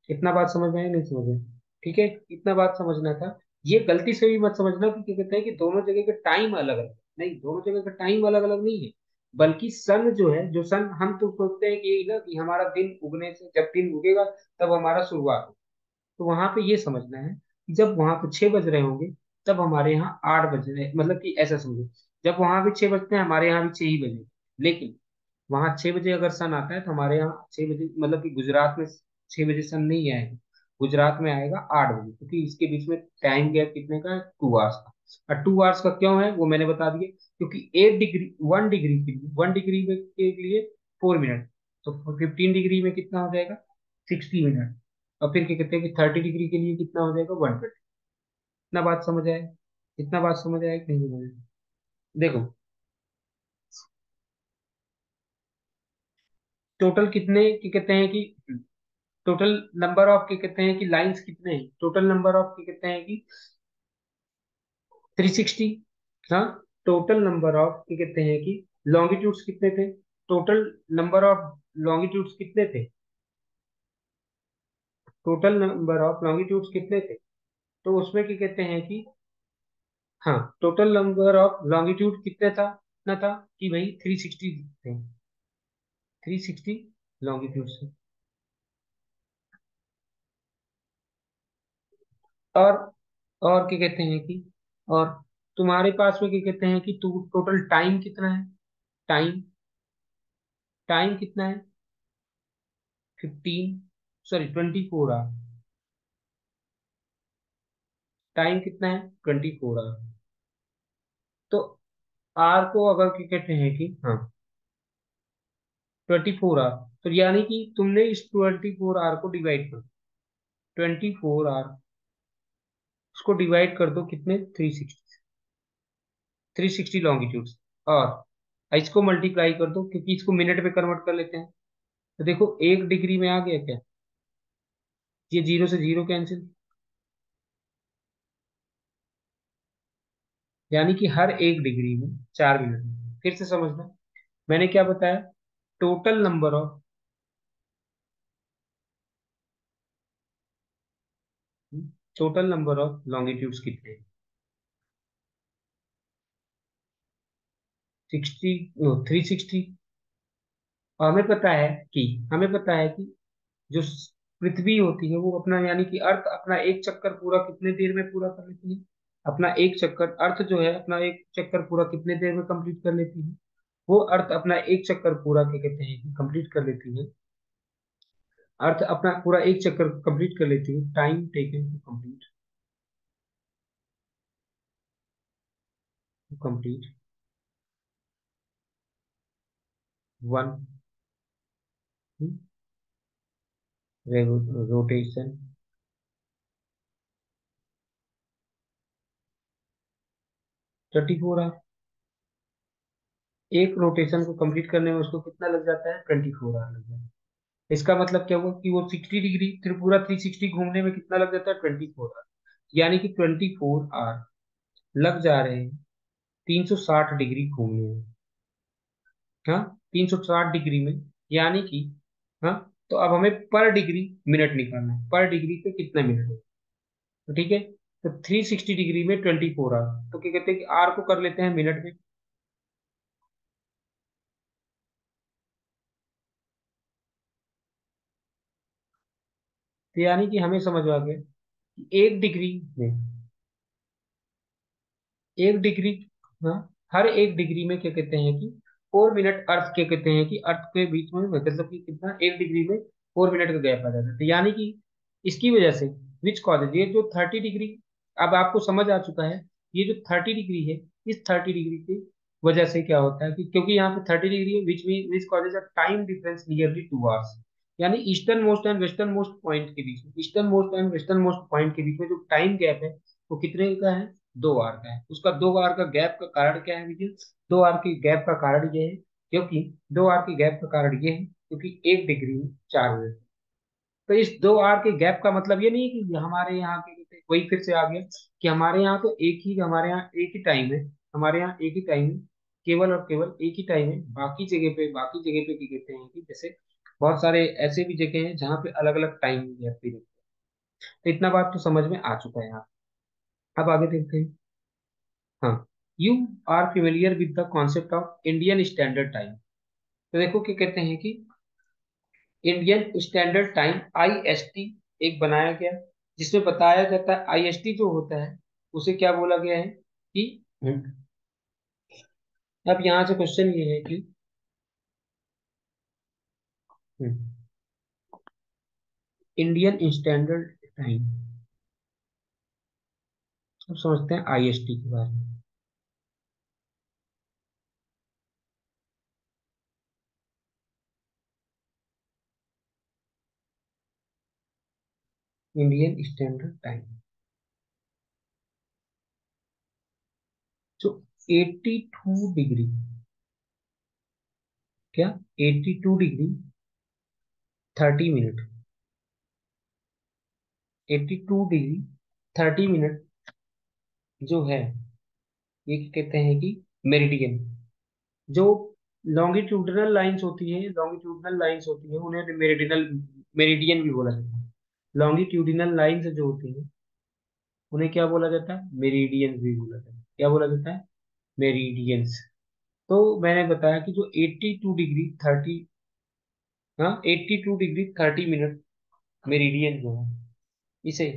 इतना बात समझ में आया, नहीं समझ में? ठीक है, इतना बात समझना था। ये गलती से भी मत समझना कि क्या कहते हैं कि दोनों जगह के टाइम अलग अलग। नहीं, दोनों जगह का टाइम अलग अलग नहीं है। बल्कि सन जो है, जो सन हम तो सोचते हैं कि यही ना कि हमारा दिन उगने से, जब दिन उगेगा तब हमारा शुरुआत हो। तो वहां पे ये समझना है कि जब वहां पे 6 बज रहे होंगे तब हमारे यहाँ 8 बज रहे, मतलब कि ऐसा समझो, जब वहां भी 6 बजते हैं हमारे यहाँ भी 6 ही बजे। लेकिन वहां 6 बजे अगर सन आता है तो हमारे यहाँ 6 बजे, मतलब कि गुजरात में 6 बजे सन नहीं आएगा, गुजरात में आएगा 8 बजे, क्योंकि इसके बीच में टाइम गैप कितने का है, 2 आवर्स का। और 2 आवर्स का क्यों है वो मैंने बता दिया, क्योंकि 8 डिग्री, 1 डिग्री के लिए, 1 डिग्री के लिए 4 मिनट, तो 15 डिग्री में कितना हो जाएगा, 60 मिनट। और फिर क्या कहते हैं कि 30 डिग्री के लिए कितना हो जाएगा, 120। इतना बात समझ आए, इतना बात समझ आए कि नहीं समझ आए? देखो, टोटल कितने क्या कहते हैं कि टोटल नंबर ऑफ क्या कहते हैं कि लाइंस कितने हैं, टोटल नंबर ऑफ क्या कहते हैं कि 360। हाँ, टोटल नंबर ऑफ क्या कहते हैं कि लॉन्गिट्यूड्स कितने थे, टोटल नंबर ऑफ लॉन्गिट्यूड्स कितने थे, टोटल नंबर ऑफ लॉन्गिट्यूड्स कितने थे, तो उसमें क्या कहते हैं कि, हाँ, टोटल नंबर ऑफ लॉन्गिट्यूड कितने था, ना था कि भाई 360 थे, 360 लॉन्गिट्यूड से। और और क्या कहते हैं कि, और तुम्हारे पास में क्या कहते हैं कि टोटल टाइम कितना है, टाइम, टाइम कितना है, 15, सॉरी 24 आवर। टाइम कितना है, 24 आवर। तो आर को अगर क्या कहते हैं कि, हाँ, 24 आवर, तो यानी कि तुमने इस 24 आवर को डिवाइड कर दो, 24 आवर उसको डिवाइड कर दो कितने, 360, 360 लॉन्गिट्यूड। और इसको मल्टीप्लाई कर दो, क्योंकि इसको मिनट में कन्वर्ट कर लेते हैं। तो देखो 1 डिग्री में आ गया क्या, ये जीरो से जीरो कैंसिल, यानी कि हर 1 डिग्री में 4 मिनट। फिर से समझना, मैंने क्या बताया, total number of, total number of longitudes कितने हैं, 60, 360। हमें पता है कि जो पृथ्वी होती है वो अपना, यानी कि अर्थ अपना एक चक्कर पूरा कितने देर में पूरा कर लेती है, अपना एक चक्कर, अर्थ जो है अपना एक चक्कर पूरा कितने देर में कंप्लीट कर लेती है, वो अर्थ अपना एक चक्कर पूरा क्या कहते हैं कंप्लीट कर लेती है, अर्थ अपना पूरा एक चक्कर कंप्लीट कर लेती है, time taken to complete, complete 1 rotation, 24 hour. एक रोटेशन को कंप्लीट करने में उसको कितना लग जाता है, 24 आवर लग जाता है। इसका मतलब क्या हुआ कि वो 60 डिग्री, त्रिपुरा 360 घूमने में कितना लग जाता है, 24 आवर। यानी कि 24 आवर लग जा रहे हैं 360 डिग्री घूमने में। हाँ, 360 डिग्री में, यानी कि, हाँ, तो अब हमें पर डिग्री मिनट निकालना है, पर डिग्री पे कितना मिनट है। तो ठीक है, तो 360 डिग्री में 24 आवर, तो क्या कहते हैं कि आर को कर लेते हैं मिनट में। तो यानी कि हमें समझ आ गया कि 1 डिग्री में, 1 डिग्री, हाँ, हर 1 डिग्री में क्या कहते हैं कि 4 मिनट अर्थ, क्या कहते हैं कि अर्थ के बीच में, मतलब कि कितना, 1 डिग्री में 4 मिनट का गैप आ जाता है। तो यानी कि इसकी वजह से, विच कॉजेज, ये जो 30 डिग्री, अब आपको समझ आ चुका है, ये जो 30 डिग्री है, इस 30 डिग्री की वजह से क्या होता है कि क्योंकि यहाँ पे 30 डिग्री है, which causes a time difference nearly 2 hours. यानी eastern most and western most point के बीच में, eastern most and western most point के बीच में जो टाइम गैप है, वो कितने का है, 2 आवर का है। उसका 2 आवर का गैप का कारण क्या है विजय? 2 आवर के गैप का कारण ये है, क्योंकि 2 आवर के गैप का कारण ये है क्योंकि 1 डिग्री में 4 मिनट। तो इस 2 आवर के गैप का मतलब ये नहीं है कि हमारे यहाँ के जैसे वही फिर से आ गया कि हमारे यहाँ तो एक ही, हमारे यहाँ एक ही टाइम है, हमारे यहाँ एक ही टाइम है, केवल और केवल एक ही टाइम है। बाकी जगह पे क्या कहते हैं कि जैसे बहुत सारे ऐसे भी जगह हैं जहाँ पे अलग अलग टाइम गैप भी रहते हैं। तो इतना बात तो समझ में आ चुका है यहाँ। अब आगे देखते हैं। हाँ, you are familiar with the concept of Indian Standard Time. तो देखो क्या कहते हैं कि इंडियन स्टैंडर्ड टाइम आईएसटी एक बनाया गया, जिसमें बताया जाता है आईएसटी जो होता है उसे क्या बोला गया है कि, अब यहाँ से क्वेश्चन ये है कि इंडियन स्टैंडर्ड टाइम, अब समझते हैं आईएसटी के बारे में। इंडियन स्टैंडर्ड टाइम जो 82 डिग्री, क्या, 82 डिग्री 30 मिनट, 82 डिग्री 30 मिनट जो है, ये कहते हैं कि मेरिडियन, जो लॉन्गिट्यूडनल लाइंस होती है उन्हें मेरिडियनल, मेरिडियन भी बोला जाता है। लॉन्गिट्यूडिनल लाइंस जो होती हैं उन्हें क्या बोला जाता है, मेरिडियंस भी बोला जाता है। क्या बोला जाता है, मेरिडियंस। तो मैंने बताया कि जो 82 डिग्री 30, हाँ, 82 डिग्री 30 मिनट मेरिडियन जो है, इसे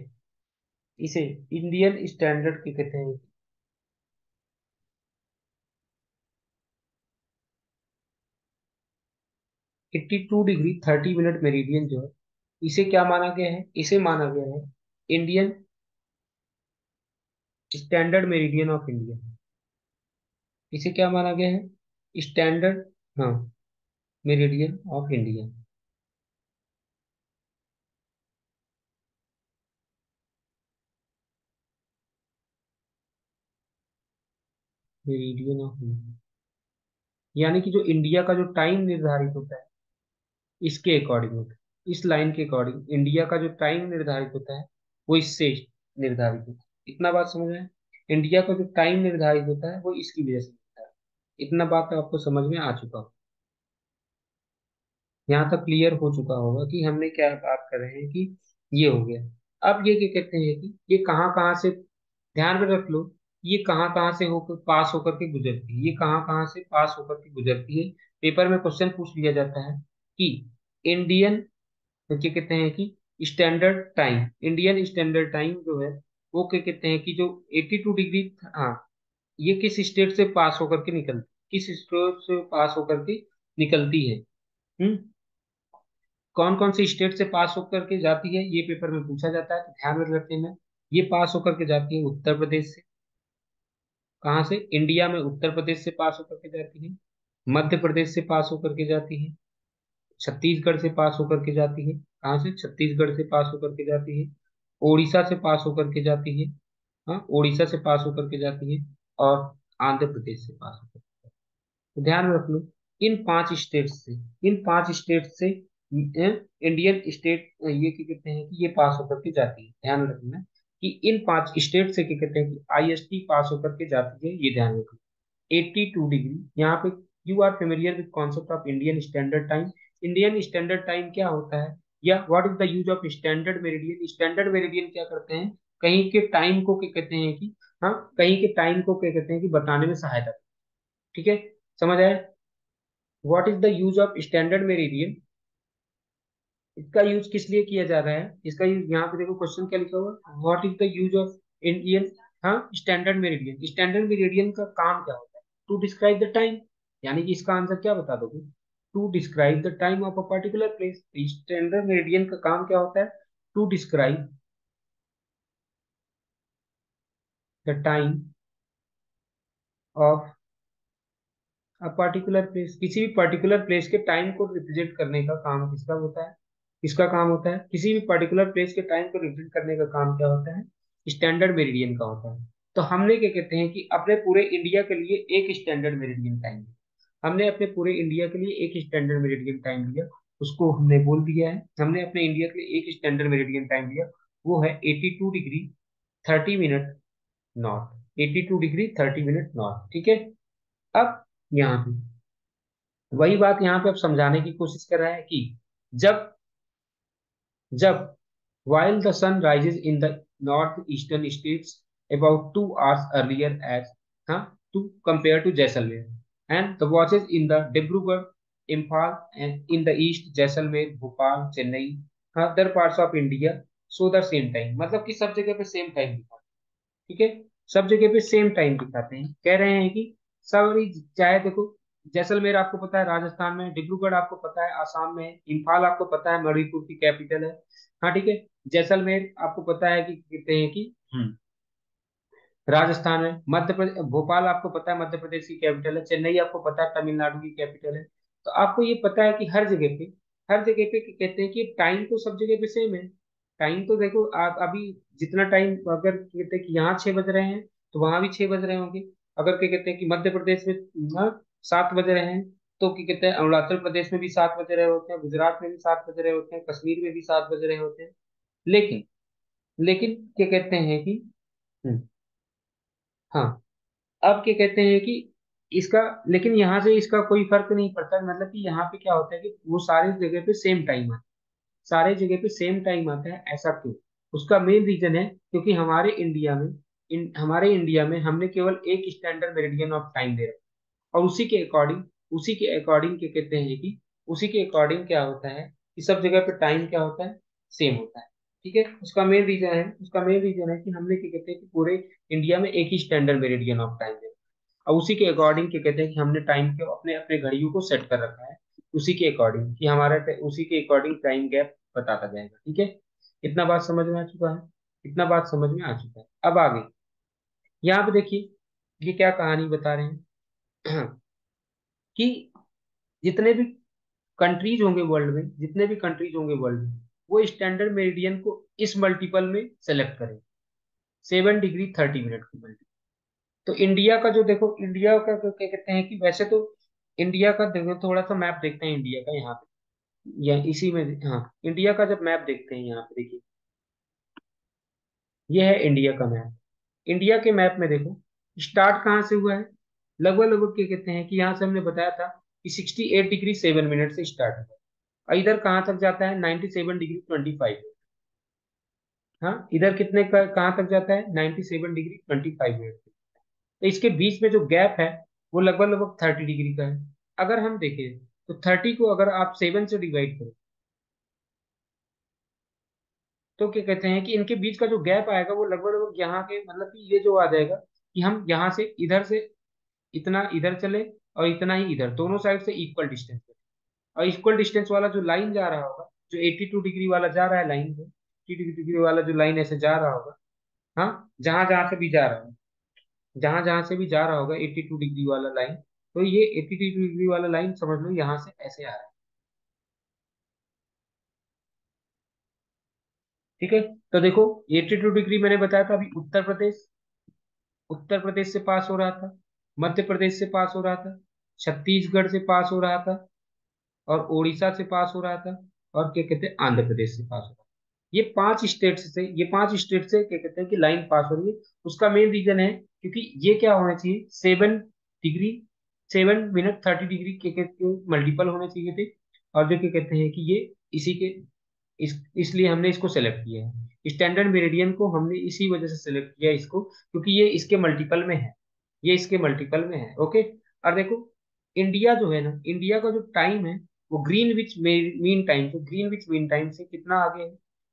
इसे इंडियन स्टैंडर्ड के कहते हैं। 82 डिग्री 30 मिनट मेरिडियन जो है, इसे क्या माना गया है, इसे माना गया है Indian standard meridian of India. इसे क्या माना गया है, स्टैंडर्ड, हाँ, meridian of India. Meridian of India, यानी कि जो इंडिया का जो टाइम निर्धारित होता है, इसके अकॉर्डिंग होता है, इस लाइन के अकॉर्डिंग इंडिया का जो टाइम निर्धारित होता है वो इससे निर्धारित होता है। इतना बात समझ में है? इंडिया का जो टाइम निर्धारित होता है वो इसकी वजह से होता है। इतना बात तो आपको समझ में आ चुका हो, यहाँ तक क्लियर हो चुका होगा कि हमने क्या बात कर रहे हैं कि ये हो गया। अब ये क्या कहते हैं कि ये कहाँ कहाँ से, ध्यान में रख लो, ये कहाँ कहाँ से होकर पास होकर के गुजरती है, ये कहाँ कहाँ से पास होकर के गुजरती है। पेपर में क्वेश्चन पूछ लिया जाता है कि इंडियन, तो क्या कहते हैं कि standard Time, Indian Standard time जो है वो क्या कहते हैं कि जो 82 डिग्री, हाँ, ये किस स्टेट से पास होकर के निकलती, किस स्टेट से पास होकर के निकलती है। हम्म, कौन कौन सी स्टेट से पास होकर के जाती है, ये पेपर में पूछा जाता है, तो ध्यान में रखते हैं। ये पास होकर के जाती है उत्तर प्रदेश से। कहाँ से, इंडिया में उत्तर प्रदेश से पास होकर के जाती है, मध्य प्रदेश से पास होकर के जाती है, छत्तीसगढ़ से पास होकर के जाती है, कहाँ से, छत्तीसगढ़ से पास होकर के जाती है, उड़ीसा से पास होकर के जाती है, हाँ, उड़ीसा से पास होकर के जाती है, और आंध्र प्रदेश से पास होकर, तो ध्यान में रख लो, इन 5 स्टेट से, इन 5 स्टेट से इंडियन स्टेट ये क्या कहते हैं कि ये पास होकर के जाती है, ध्यान रखना कि इन 5 स्टेट से क्या कहते हैं कि आईएसटी पास होकर के जाती है, ये ध्यान रखना। 82 डिग्री यहाँ पे। You are familiar with concept of Indian Standard Time. Indian Standard Time क्या होता है, या what is the use of standard meridian. Standard meridian क्या करते हैं, कहीं के टाइम को क्या कहते हैं कि, हाँ, कहीं के टाइम को क्या कहते हैं कि बताने में सहायता। ठीक है, समझ आया। What is the use of standard meridian, इसका यूज किस लिए किया जा रहा है, इसका यूज यहाँ पे देखो क्वेश्चन क्या लिखा हुआ, what is the use of Indian, हाँ, स्टैंडर्ड मेरिडियन। स्टैंडर्ड मेरिडियन का काम क्या होता है, टू डिस्क्राइब द टाइम। यानी कि इसका आंसर क्या बता दोगे, to describe the time of a particular place. Standard meridian का काम क्या होता है, to describe the time of a particular place. किसी भी पर्टिकुलर प्लेस के टाइम को रिप्रेजेंट करने का काम किसका होता है, किसका काम होता है, किसी भी पर्टिकुलर प्लेस के टाइम को रिप्रेजेंट करने का काम क्या होता है, स्टैंडर्ड मेरिडियन का होता है। तो हमने क्या कहते हैं कि अपने पूरे इंडिया के लिए एक स्टैंडर्ड मेरिडियन टाइम, हमने अपने पूरे इंडिया के लिए एक स्टैंडर्ड मेरिडियन टाइम लिया, उसको हमने बोल दिया है, हमने अपने इंडिया के लिए एक स्टैंडर्ड मेरिडियन टाइम लिया, वो है 82 degree 30 minute north. 82 degree 30 minute north, ठीक है। अब यहाँ पे वही बात यहाँ पे अब समझाने की कोशिश कर रहा है कि जब जब while the sun rises in the northeastern states about 2 hours earlier as to compare to Jaisalmer, and the watches in the Dibrugarh, Imphal, and in the east Jaisalmer, Bhopal, Chennai, other parts of India show the same time। मतलब कि सब जगह पे same time दिखाते हैं, ठीक है, सब जगह पे सेम टाइम दिखाते हैं। कह रहे हैं कि सारी, चाहे देखो, जैसलमेर आपको पता है राजस्थान में, डिब्रूगढ़ आपको पता है आसाम में, इम्फाल आपको पता है मणिपुर की कैपिटल है, हाँ ठीक है। जैसलमेर आपको पता है कि कहते हैं कि राजस्थान है। मध्य प्रदेश, भोपाल आपको पता है मध्य प्रदेश की कैपिटल है। चेन्नई आपको पता है तमिलनाडु की कैपिटल है। तो आपको ये पता है कि हर जगह पे कहते हैं कि टाइम तो सब जगह पे सेम है। टाइम तो देखो आप अभी जितना टाइम, अगर कहते हैं कि यहाँ 6 बज रहे हैं तो वहां भी 6 बज रहे होंगे। अगर क्या कहते हैं कि मध्य प्रदेश में 7 बज रहे हैं, तो क्या कहते हैं अरुणाचल प्रदेश में भी 7 बज रहे होते हैं, गुजरात में भी 7 बज रहे होते हैं, कश्मीर में भी 7 बज रहे होते हैं। लेकिन लेकिन क्या कहते हैं कि, हम्म, हाँ, अब क्या कहते हैं कि इसका, लेकिन यहाँ से इसका कोई फर्क नहीं पड़ता। मतलब कि यहाँ पे क्या होता है कि वो सारी जगह पे सेम टाइम आता है, सारे जगह पे सेम टाइम आता है। ऐसा क्यों, उसका मेन रीजन है क्योंकि हमारे इंडिया में हमने केवल एक स्टैंडर्ड मेरिडियन ऑफ टाइम दे रखा है। और उसी के अकॉर्डिंग क्या कहते हैं कि, उसी के अकॉर्डिंग क्या होता है कि सब जगह पे टाइम क्या होता है, सेम होता है। ठीक है, उसका मेन रीजन है कि हमने क्या कहते हैं कि पूरे इंडिया में एक ही स्टैंडर्ड मेरिडियन ऑफ टाइम दे, और उसी के अकॉर्डिंग क्या कहते हैं कि हमने टाइम को अपने अपने घड़ियों को सेट कर रखा है, उसी के अकॉर्डिंग कि उसी के अकॉर्डिंग टाइम गैप बताता जाएगा। ठीक है, इतना बात समझ में आ चुका है, इतना बात समझ में आ चुका है। अब आगे यहाँ पे देखिए, ये क्या कहानी बता रहे हैं कि जितने भी कंट्रीज होंगे वर्ल्ड में, वो स्टैंडर्ड मेरिडियन को इस मल्टीपल में सेलेक्ट करें, 7 डिग्री 30 मिनट की मल्टीपल। तो इंडिया का जो देखो, इंडिया का क्या कहते हैं कि वैसे तो इंडिया का देखो, थोड़ा सा मैप देखते हैं इंडिया का यहाँ पे, या इसी में, हाँ, इंडिया का जब मैप देखते हैं यहाँ पे देखिए, ये है इंडिया का मैप। इंडिया के मैप में देखो, स्टार्ट कहाँ से हुआ है, लगभग लगभग क्या कहते हैं कि यहाँ से हमने बताया था कि 68 डिग्री 7 मिनट से स्टार्ट हुआ, और इधर कहाँ तक जाता है, 97 डिग्री 25। हाँ, इधर कहाँ तक जाता है, 97 डिग्री 25 मिनट। तो इसके बीच में जो गैप है वो लगभग लगभग 30 डिग्री का है। अगर हम देखें तो 30 को अगर आप 7 से डिवाइड करो, तो क्या कहते हैं कि इनके बीच का जो गैप आएगा वो लगभग लगभग यहाँ के, मतलब कि ये जो आ जाएगा कि हम यहाँ से इतना इधर चले और इतना ही इधर, दोनों साइड से इक्वल डिस्टेंस है। और इक्वल डिस्टेंस वाला जो लाइन जा रहा होगा, जो 82 डिग्री वाला जा रहा है लाइन, जो 82 डिग्री वाला जो लाइन ऐसे जा रहा होगा, हाँ, जहां जहां से भी जा रहा है, जहां जहां से भी जा रहा होगा 82 डिग्री वाला लाइन, तो ये 82 डिग्री वाला लाइन समझ लो यहाँ से ऐसे आ रहा है। ठीक है, तो देखो 82 डिग्री मैंने बताया था अभी, उत्तर प्रदेश से पास हो रहा था, मध्य प्रदेश से पास हो रहा था, छत्तीसगढ़ से पास हो रहा था, और उड़ीसा से पास हो रहा था। और क्या कहते हैं आंध्र प्रदेश से पास होगा। ये पांच स्टेट से क्या कहते हैं कि लाइन पास हो रही है। उसका मेन रीजन है क्योंकि ये क्या होना चाहिए, 7 डिग्री, 7 मिनट 30 डिग्री के मल्टीपल होने चाहिए थे। और जो क्या कहते हैं कि ये इसी के इसलिए हमने इसको सेलेक्ट किया है, स्टैंडर्ड मेरिडियन को हमने इसी वजह से सेलेक्ट किया है इसको, क्योंकि ये इसके मल्टीपल में है, ये इसके मल्टीपल में है। ओके। और देखो, इंडिया जो है ना, इंडिया का जो टाइम है वो ग्रीनविच मीन टाइम से, ग्रीनविच मीन टाइम से कितना आगे है,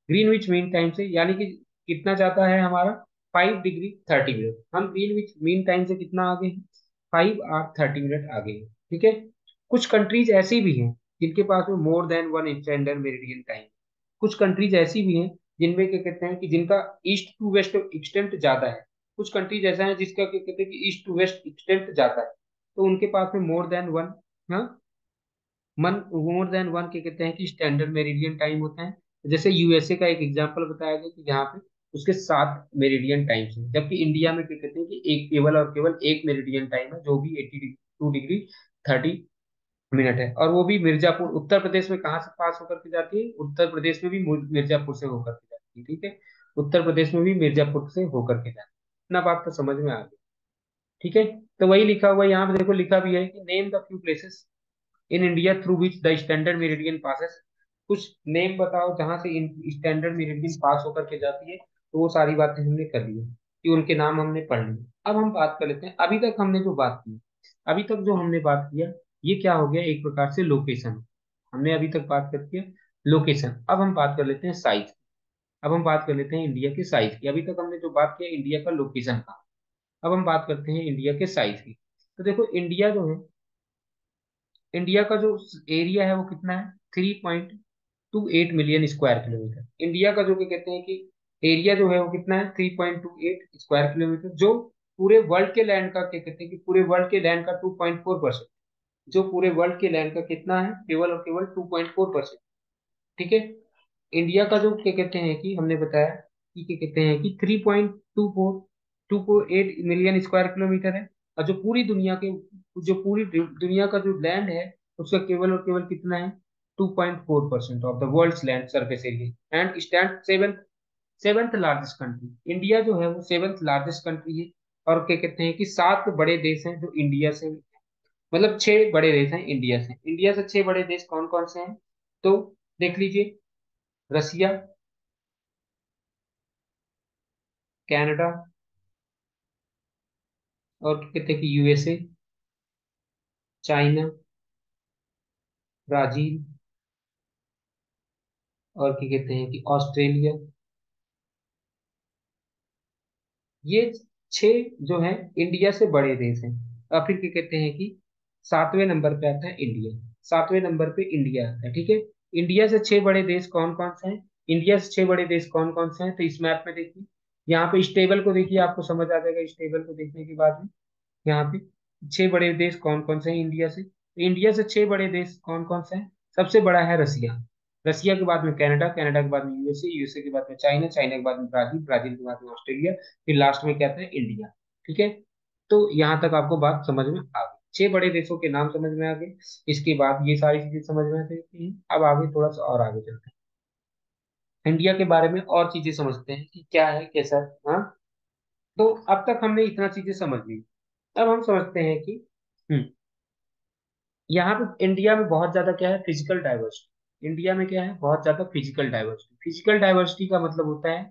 ग्रीनविच मीन टाइम से, यानी कि कितना जाता है हमारा, 5 डिग्री 30 मिनट। हम ग्रीनविच मीन टाइम से कितना आगे हैं, 5 और 30 मिनट आगे हैं। ठीक है। कुछ कंट्रीज ऐसी भी हैं जिनके पास में more than one standard meridian time. कुछ कंट्रीज ऐसी भी हैं जिनमें क्या कहते हैं कि जिनका ईस्ट टू वेस्ट एक्सटेंट ज्यादा है। कुछ कंट्रीज ऐसा है जिसका क्या कहते हैं कि ईस्ट टू वेस्ट एक्सटेंट ज्यादा है, तो उनके पास में मोर देन वन, हाँ, मोर देन वन क्या कहते हैं कि स्टैंडर्ड मेरिडियन टाइम होता है। जैसे यूएसए का एक एग्जांपल बताया गया कि जहाँ पे उसके 7 मेरिडियन टाइम्स हैं, जबकि इंडिया में क्या कहते हैं कि एक, केवल और केवल एक मेरिडियन टाइम है, जो भी 82 डिग्री 30 मिनट है। और वो भी मिर्जापुर, उत्तर प्रदेश में कहाँ से पास होकर के जाती है, उत्तर प्रदेश में भी मिर्जापुर से होकर के जाती है। ठीक है। उत्तर प्रदेश में भी मिर्जापुर से होकर के जाती है। इतना बात तो समझ में आ गई। ठीक है। तो वही लिखा हुआ है यहाँ पे, देखो लिखा भी है कि name the few places in India through which the standard meridian passes. कुछ नेम बताओ जहां से स्टैंडर्ड मेरिडियन पास होकर के जाती है। तो वो सारी बातें हमने कर ली कि उनके नाम हमने पढ़ लिए। अब हम बात कर लेते हैं, अभी तक हमने जो बात की, अभी तक जो हमने बात किया, ये क्या हो गया, एक प्रकार से लोकेशन। हमने अभी तक बात करके लोकेशन। अब हम बात कर लेते हैं साइज। अब हम बात कर लेते हैं इंडिया के साइज की। अभी तक हमने जो बात किया इंडिया का लोकेशन का, अब हम बात करते हैं इंडिया के साइज की। तो देखो, इंडिया जो है, इंडिया का जो एरिया है वो कितना है, 3.28 मिलियन स्क्वायर किलोमीटर। इंडिया का जो क्या कहते हैं कि एरिया जो है वो कितना है, 3.28 स्क्वायर किलोमीटर, जो पूरे वर्ल्ड के लैंड का क्या कहते हैं कि पूरे वर्ल्ड के लैंड का 2.4%, जो पूरे वर्ल्ड के लैंड का कितना है, केवल और केवल 2.4%। ठीक है। इंडिया का जो क्या कहते हैं कि हमने बताया कि क्या कहते हैं कि 3.248 मिलियन स्क्वायर किलोमीटर है। और जो पूरी दुनिया के, जो पूरी दुनिया का जो लैंड है उसका केवल और केवल कितना है, 2.4% of the world's land surface area, and stand seventh, seventh largest country. India जो है वो सेवेंथ लार्जेस्ट कंट्री है। और क्या कहते हैं कि 7 बड़े देश हैं जो इंडिया से, मतलब 6 बड़े देश हैं इंडिया से। इंडिया से 6 बड़े देश कौन कौन से हैं, तो देख लीजिए, रसिया, कनाडा, और क्या कहते हैं कि यूएसए, चाइना, ब्राजील, और क्या कहते हैं कि ऑस्ट्रेलिया। ये 6 जो है इंडिया से बड़े देश हैं। और फिर क्या कहते हैं कि 7वें नंबर पे आता है इंडिया, 7वें नंबर पे इंडिया आता है। ठीक है। इंडिया से 6 बड़े देश कौन कौन से हैं, इंडिया से 6 बड़े देश कौन कौन से हैं, तो इस मैप में देखिए, यहाँ पे इस टेबल को देखिए, आपको समझ आ जाएगा इस टेबल को देखने के बाद में। यहाँ पे 6 बड़े देश कौन कौन से हैं इंडिया से, तो इंडिया से 6 बड़े देश कौन कौन से हैं, सबसे बड़ा है रसिया, रसिया के बाद में कनाडा, कनाडा के बाद में यूएसए, यूएसए के बाद में चाइना, चाइना के बाद में ब्राजील, ब्राजील के बाद में ऑस्ट्रेलिया, फिर लास्ट में क्या आता है, इंडिया। ठीक है। तो यहाँ तक आपको बात समझ में आ गई, 6 बड़े देशों के नाम समझ में आ गए। इसके बाद ये सारी चीजें समझ में आती हैं। अब आगे थोड़ा सा और आगे चलते हैं, इंडिया के बारे में और चीजें समझते हैं कि क्या है कैसा है। हाँ। तो अब तक हमने इतना चीजें समझ ली। अब हम समझते हैं कि यहाँ पे इंडिया में बहुत ज्यादा क्या है, फिजिकल डाइवर्सिटी। इंडिया में क्या है, बहुत ज्यादा फिजिकल डाइवर्सिटी। फिजिकल डाइवर्सिटी का मतलब होता है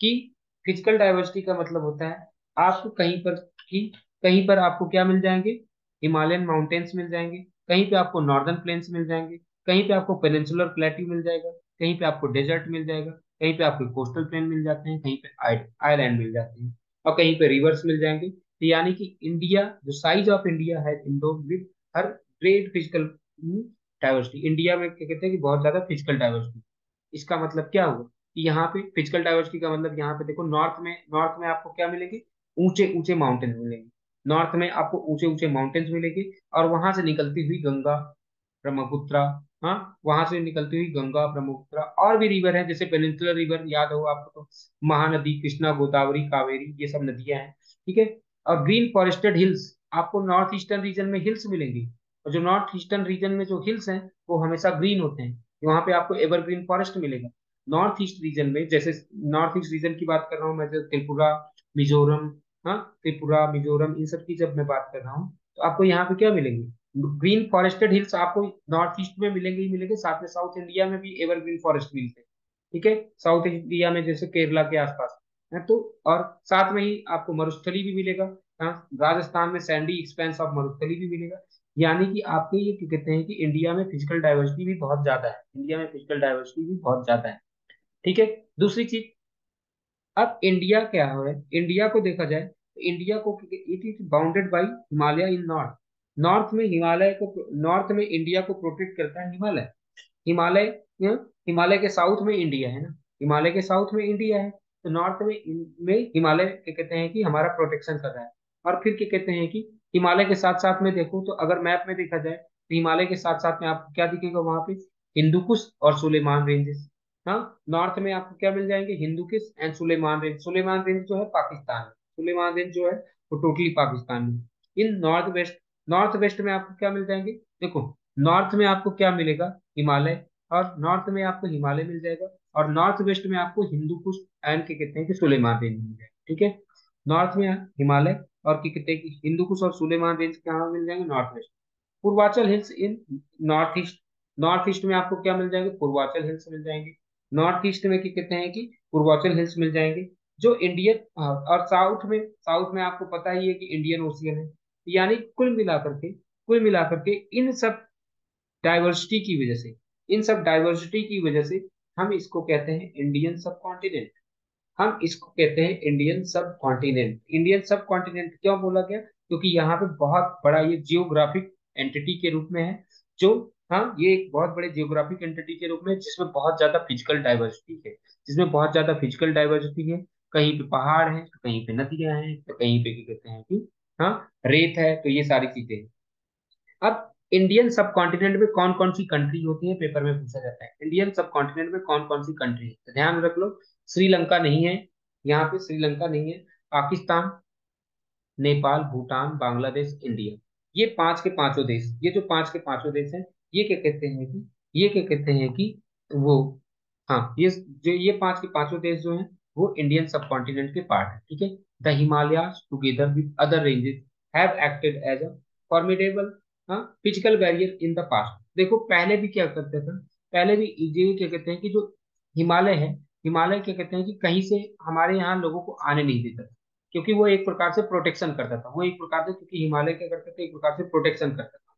कि, फिजिकल डाइवर्सिटी का मतलब होता है आपको कहीं पर कि, कहीं पर आपको क्या मिल जाएंगे, हिमालयन माउंटेन्स मिल जाएंगे, कहीं पे आपको नॉर्दर्न प्लेन्स मिल जाएंगे, कहीं पे आपको पेनिनसुलर प्लेट्यू मिल जाएगा, कहीं पे आपको डेजर्ट मिल जाएगा, कहीं पे आपको कोस्टल प्लेन मिल जाते हैं, कहीं पे आइलैंड मिल जाते हैं, और कहीं पे रिवर्स मिल जाएंगे। तो यानी कि इंडिया, जो साइज ऑफ इंडिया है इन दो with her great physical diversity, India में क्या कहते हैं कि बहुत ज्यादा फिजिकल डाइवर्सिटी। इसका मतलब क्या हुआ कि यहाँ पे फिजिकल डाइवर्सिटी का मतलब, यहाँ पे देखो, नॉर्थ में आपको क्या मिलेंगे, ऊंचे ऊंचे माउंटेन्स मिलेंगे। नॉर्थ में आपको ऊंचे ऊंचे माउंटेन्स मिलेंगे, और वहां से निकलती हुई गंगा, ब्रह्मपुत्र, हाँ, वहां से निकलती हुई गंगा, ब्रह्मपुत्र, और भी रिवर है, जैसे पेनिनसुलर रिवर याद हो आपको तो, महानदी, कृष्णा, गोदावरी, कावेरी, ये सब नदियां हैं। ठीक है। और ग्रीन फॉरेस्टेड हिल्स, आपको नॉर्थ ईस्टर्न रीजन में हिल्स मिलेंगी, और जो नॉर्थ ईस्टर्न रीजन में जो हिल्स हैं वो हमेशा ग्रीन होते हैं। वहां पे आपको एवरग्रीन फॉरेस्ट मिलेगा। नॉर्थ ईस्ट रीजन में, जैसे नॉर्थ ईस्ट रीजन की बात कर रहा हूँ मैं, जैसे त्रिपुरा, मिजोरम, हाँ, त्रिपुरा मिजोरम, इन सब की जब मैं बात कर रहा हूँ, तो आपको यहाँ पे क्या मिलेंगे, ग्रीन फॉरेस्टेड हिल्स आपको नॉर्थ ईस्ट में मिलेंगे ही मिलेंगे, साथ में साउथ इंडिया में भी एवरग्रीन फॉरेस्ट मिलते हैं। ठीक है, साउथ इंडिया में जैसे केरला के आसपास है तो, और साथ में ही आपको मरुस्थली भी मिलेगा। हाँ, राजस्थान में सैंडी एक्सपेंस ऑफ मरुस्थली भी मिलेगा। यानी कि आपके ये क्या कहते हैं कि इंडिया में फिजिकल डाइवर्सिटी भी बहुत ज्यादा है, इंडिया में फिजिकल डाइवर्सिटी भी बहुत ज्यादा है। ठीक है। दूसरी चीज, अब इंडिया क्या है, इंडिया को देखा जाए तो इंडिया को it is bounded by Himalaya in north. North में हिमालय को, नॉर्थ में इंडिया को प्रोटेक्ट करता है हिमालय। हिमालय, हिमालय के साउथ में इंडिया है ना, हिमालय के साउथ में इंडिया है, तो नॉर्थ में में हिमालय क्या कहते हैं कि हमारा प्रोटेक्शन कर रहा है। और फिर क्या कहते हैं कि हिमालय के साथ साथ में देखो तो, अगर मैप में देखा जाए तो हिमालय के साथ साथ में आपको क्या दिखेगा वहां पे, हिंदू कुश और सुलेमान रेंजेस। हाँ, नॉर्थ में आपको क्या मिल जाएंगे, Hindu Kush and Sulaiman range. Sulaiman range जो है पाकिस्तान में, सुलेमान रेंज जो है वो टोटली पाकिस्तान में। इन नॉर्थ वेस्ट, नॉर्थ वेस्ट में आपको क्या मिल जाएंगे, देखो, नॉर्थ में आपको क्या मिलेगा, हिमालय, और नॉर्थ में आपको हिमालय मिल जाएगा, और नॉर्थ वेस्ट में आपको हिंदू कुश एंड क्या कहते हैं कि सुलेमान रेंज मिल जाएगा। ठीक है, नॉर्थ में हिमालय और क्या कहते हैं कि हिंदू कुश और सुलेमान रेंज कहाँ मिल जाएंगे, नॉर्थ वेस्ट। पूर्वाचल हिल्स इन नॉर्थ ईस्ट, नॉर्थ ईस्ट में आपको क्या मिल जाएंगे, पूर्वाचल हिल्स मिल जाएंगे। नॉर्थ ईस्ट में क्या कहते हैं कि पूर्वाचल हिल्स मिल जाएंगे, जो इंडियन, और साउथ में, साउथ में आपको पता ही है कि इंडियन ओशियन है। यानी कुल मिलाकर के, कुल मिलाकर के इन सब डाइवर्सिटी की वजह से, इन सब डाइवर्सिटी की वजह से हम इसको कहते हैं इंडियन सब कॉन्टिनेंट। हम इसको कहते हैं इंडियन सब कॉन्टिनेंट। इंडियन सब कॉन्टिनेंट क्यों बोला गया, क्योंकि यहाँ पे बहुत बड़ा ये जियोग्राफिक एंटिटी के रूप में है, जो, हाँ, ये एक बहुत बड़े जियोग्राफिक एंटिटी के रूप में है, जिसमें बहुत ज्यादा फिजिकल डाइवर्सिटी है, जिसमें बहुत ज्यादा फिजिकल डाइवर्सिटी है। कहीं पे पहाड़ है तो कहीं पे नदियां हैं तो कहीं पे क्या कहते हैं कि, हाँ, रेत है, तो ये सारी चीजें हैं। अब इंडियन सब कॉन्टिनेंट में कौन कौन सी कंट्री होती है, पेपर में पूछा जाता है, इंडियन सब कॉन्टिनेंट में कौन कौन सी कंट्री है, तो ध्यान रख लो, श्रीलंका नहीं है, यहाँ पे श्रीलंका नहीं है, पाकिस्तान, नेपाल, भूटान, बांग्लादेश, इंडिया, ये पांच के पांचों देश, ये जो पांच के पांचों देश हैं, ये क्या कहते हैं कि, ये क्या कहते हैं कि वो, हाँ, ये जो ये पांच के पांचों देश जो हैं वो इंडियन सब कॉन्टिनेंट के पार्ट है। ठीक है, the Himalayas together with other ranges have acted as a formidable, हाँ, physical barrier in the past. देखो पहले भी क्या करते थे, पहले भी ये क्या कहते हैं कि जो हिमालय है, हिमालय क्या कहते हैं कि कहीं से हमारे यहाँ लोगों को आने नहीं देता था, क्योंकि वो एक प्रकार से प्रोटेक्शन करता था, वो एक प्रकार से, क्योंकि हिमालय क्या करते थे, एक प्रकार से प्रोटेक्शन करता था,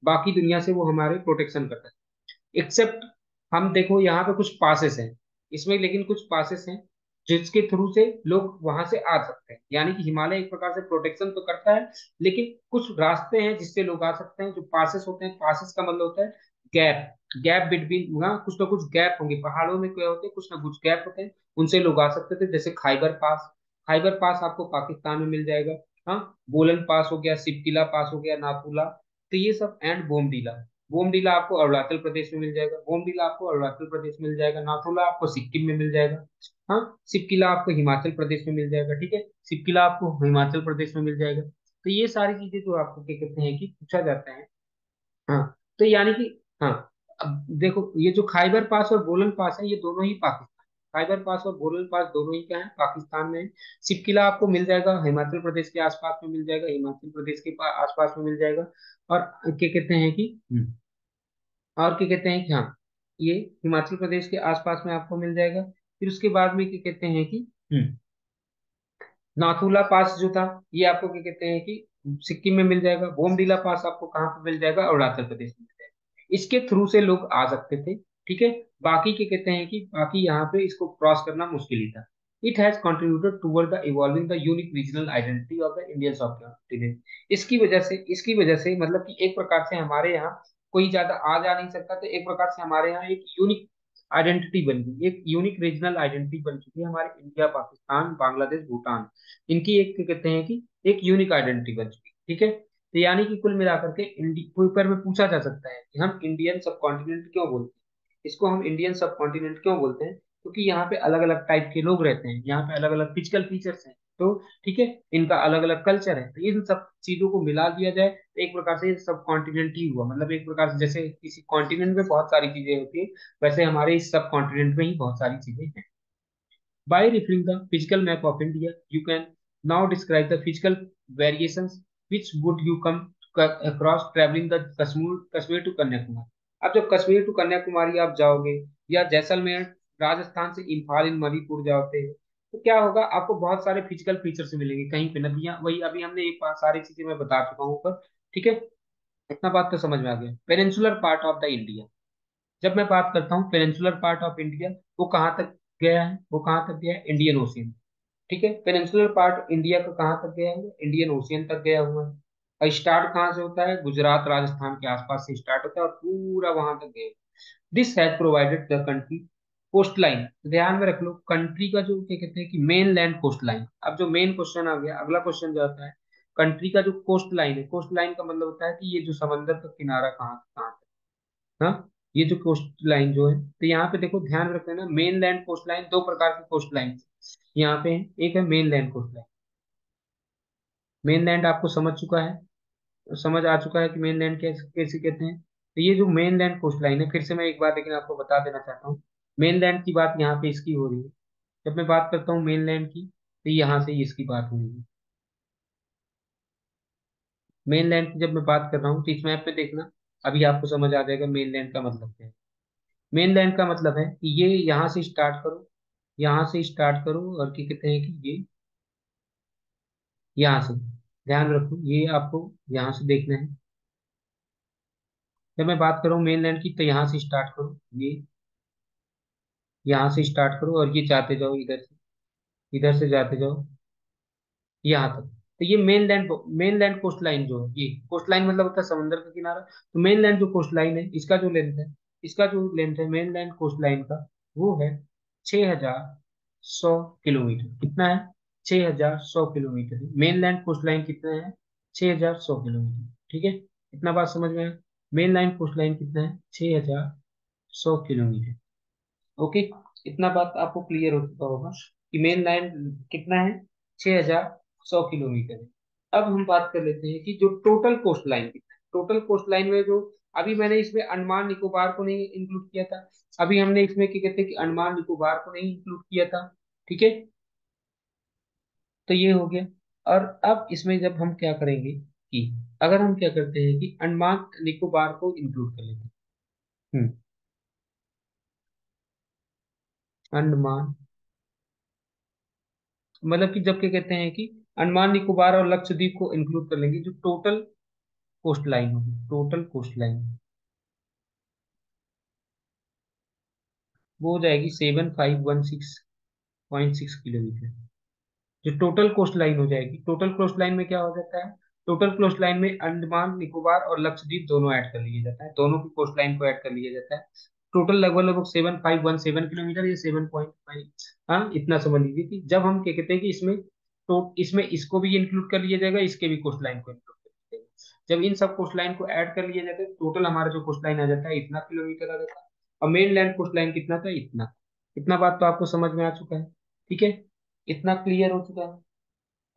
बाकी दुनिया से वो हमारे प्रोटेक्शन करता था। एक्सेप्ट, हम देखो यहाँ पे कुछ पासेस हैं इसमें, लेकिन कुछ पासेस हैं जिसके थ्रू से लोग वहां से आ सकते हैं। यानी कि हिमालय एक प्रकार से प्रोटेक्शन तो करता है, लेकिन कुछ रास्ते हैं जिससे लोग आ सकते हैं, जो पासेस होते हैं, पासेस का मतलब होता है गैप, गैप बिटवीन, हाँ, कुछ ना कुछ गैप होंगे पहाड़ों में, क्या होते हैं, कुछ ना कुछ गैप होते हैं, उनसे लोग आ सकते थे, जैसे खाइबर पास। खाइबर पास आपको पाकिस्तान में मिल जाएगा। हाँ, बोलन पास हो गया, सिपकिला पास हो गया, नाथुला, तो ये सब, एंड बोमडीला। बोमडीला आपको अरुणाचल प्रदेश में मिल जाएगा, बोमडीला आपको अरुणाचल प्रदेश में मिल जाएगा, नाथुला आपको सिक्किम में मिल जाएगा। हाँ, सिपकिला आपको हिमाचल प्रदेश में मिल जाएगा। ठीक है, सिपकिला आपको हिमाचल प्रदेश में मिल जाएगा। तो ये सारी चीजें जो आपको क्या कहते हैं कि पूछा जाता है। हाँ, तो यानी कि, हाँ, अब देखो ये जो खाइबर पास और बोलन पास है, ये दोनों ही पाकिस्तान, खाइबर पास और बोलन पास दोनों ही क्या है, पाकिस्तान में है। सिपकिला आपको मिल जाएगा हिमाचल प्रदेश के आसपास में मिल जाएगा, हिमाचल प्रदेश के आसपास में मिल जाएगा। और क्या कहते हैं कि, और क्या कहते हैं कि, हाँ, ये हिमाचल प्रदेश के आसपास में आपको मिल जाएगा। फिर उसके बाद में क्या कहते हैं कि, नाथुला पास जो था, ये आपको क्या कहते हैं कि सिक्किम में मिल जाएगा। बोमडीला पास आपको कहाँ पे मिल जाएगा, अरुणाचल प्रदेश में मिल जाएगा। इसके थ्रू से लोग आ सकते थे। ठीक है, बाकी क्या कहते हैं कि बाकी यहाँ पे इसको क्रॉस करना मुश्किल ही था। It has contributed toward the evolving the unique regional identity of the Indian subcontinent. इसकी वजह से मतलब कि एक प्रकार से हमारे यहाँ कोई ज्यादा आ जा नहीं सकता, तो एक प्रकार से हमारे यहाँ एक यूनिक आइडेंटिटी बन गई, एक यूनिक रीजनल आइडेंटिटी बन चुकी है हमारे इंडिया, पाकिस्तान, बांग्लादेश, भूटान, इनकी एक क्या कहते हैं कि एक यूनिक आइडेंटिटी बन चुकी है। ठीक है, तो यानी कि कुल मिलाकर के पेपर में पूछा जा सकता है कि हम इंडियन सब कॉन्टिनेंट क्यों बोलते हैं, इसको हम इंडियन सब कॉन्टिनेंट क्यों बोलते हैं, क्योंकि यहाँ पे अलग अलग टाइप के लोग रहते हैं, यहाँ पे अलग अलग फिजिकल फीचर्स हैं, तो ठीक है, इनका अलग अलग कल्चर है, तो इन सब चीजों को मिला दिया जाए तो एक प्रकार से सब कॉन्टिनेंट ही हुआ। मतलब एक प्रकार से जैसे किसी कॉन्टिनेंट में बहुत सारी चीजें होती है, वैसे हमारे इस सब कॉन्टिनेंट में ही बहुत सारी चीजें हैं। By referring the physical map of India, you can now describe the physical variations which would you come across traveling the Kashmir to Kanyakumari। अब जब कश्मीर टू कन्याकुमारी आप जाओगे, या जैसलमेर राजस्थान से इम्फाल इन मणिपुर जाओगे, तो क्या होगा, आपको बहुत सारे फिजिकल फीचर्स मिलेंगे। कहीं पे नदियां, वही अभी हमने एक बार सारी चीजें मैं बता चुका हूँ ऊपर। ठीक है, इतना बात तो समझ में आ गया। Peninsular part of the India, जब मैं बात करता हूँ पेनिनसुलर पार्ट ऑफ इंडिया, वो कहाँ तक गया है, वो कहाँ तक गया है, इंडियन ओशियन। ठीक है, पेनिनसुलर पार्ट इंडिया का कहाँ तक गया है, इंडियन ओशियन तक गया हुआ है। और स्टार्ट कहाँ से होता है, गुजरात राजस्थान के आसपास से स्टार्ट होता है और पूरा वहां तक गया। This has provided the country coast line. ध्यान में रख लो, कंट्री का जो क्या कहते हैं कि मेन लैंड कोस्ट लाइन। अब जो मेन क्वेश्चन आ गया, अगला क्वेश्चन जो आता है, कंट्री का जो कोस्ट लाइन है, कोस्ट लाइन का मतलब होता है कि ये जो समंदर का किनारा कहाँ कहाँ, हाँ, ये जो कोस्ट लाइन जो है, तो यहाँ पे देखो ध्यान रखना ना, मेन लैंड कोस्ट लाइन, दो प्रकार की कोस्ट लाइन यहाँ पे है। एक है main land coast line, main land आपको समझ चुका है, समझ आ चुका है कि मेन लैंड कैसे कैसे कहते हैं। तो ये जो मेन लैंड कोस्ट लाइन है, फिर से मैं एक बार लेकिन आपको बता देना चाहता हूँ, मेन लैंड की बात यहाँ पे इसकी हो रही है। जब मैं बात करता हूँ मेन लैंड की, तो यहाँ से ही इसकी बात हो रही है। मेन लैंड की जब मैं बात कर रहा हूँ, तो इस मैप पे देखना, अभी आपको समझ आ जाएगा मेन लैंड का मतलब क्या है। मेनलैंड का मतलब है कि ये यहाँ से स्टार्ट करो, यहाँ से स्टार्ट करो, और क्या कहते हैं कि ये यहाँ से, ध्यान रखो ये आपको यहाँ से देखना है। जब मैं बात करूँ मेनलैंड की, तो यहाँ से स्टार्ट करो, ये यहाँ से स्टार्ट करो और ये जाते जाओ, इधर से जाते जाओ यहाँ तक। तो ये मेनलैंड कोस्ट लाइन जो है, ये कोस्ट लाइन मतलब होता है समंदर का किनारा। तो मेनलैंड जो कोस्ट लाइन है, इसका जो लेंथ है, इसका जो लेंथ है मेनलैंड कोस्ट लाइन का, वो है 6100 किलोमीटर। कितना है, 6100 किलोमीटर। मेनलैंड कोस्ट लाइन कितना है, 6100 किलोमीटर। ठीक है, इतना बात समझ में आया। मेनलैंड कोस्ट लाइन कितना है, 6100 किलोमीटर। ओके, इतना बात आपको क्लियर हो चुका होगा कि मेन लाइन कितना है, 6100 किलोमीटर है। अब हम बात कर लेते हैं कि जो टोटल कोस्ट लाइन कितना है। टोटल कोस्ट लाइन में जो, अभी मैंने इसमें अंडमान निकोबार को नहीं इंक्लूड किया था, अभी हमने इसमें क्या कहते हैं कि अंडमान निकोबार को नहीं इंक्लूड किया था। ठीक है, तो ये हो गया। और अब इसमें जब हम क्या करेंगे कि, अगर हम क्या करते हैं कि अंडमान निकोबार को इंक्लूड कर लेते हैं। अंडमान, मतलब कि जब क्या कहते हैं कि अंडमान निकोबार और लक्षद्वीप को इंक्लूड कर लेंगे, जो टोटल कोस्ट लाइन होगी, टोटल कोस्ट लाइन वो हो जाएगी 7516.6 किलोमीटर। जो टोटल कोस्ट लाइन हो जाएगी, टोटल कोस्ट लाइन में क्या हो जाता है, टोटल कोस्ट लाइन में अंडमान निकोबार और लक्षद्वीप दोनों ऐड कर लिया जाता है, दोनों की कोस्ट लाइन को ऐड कर लिया जाता है। टोटल लगभग लगभग 7517 किलोमीटर, या 7.5, हाँ इतना समझ लीजिए कि जब हम क्या कहते हैं कि इसमें, तो इसमें इसको भी इंक्लूड कर लिया जाएगा, इसके भी कोस्ट लाइन को इंक्लूड कर लिया जाएगा। जब इन सब कोस्ट लाइन को ऐड कर लिया जाता है, टोटल हमारा जो कोस्ट लाइन आ जाता है इतना किलोमीटर आ जाता है। और मेन लैंड कोस्ट लाइन कितना था, इतना। इतना बात तो आपको समझ में आ चुका है। ठीक है, इतना क्लियर हो चुका है।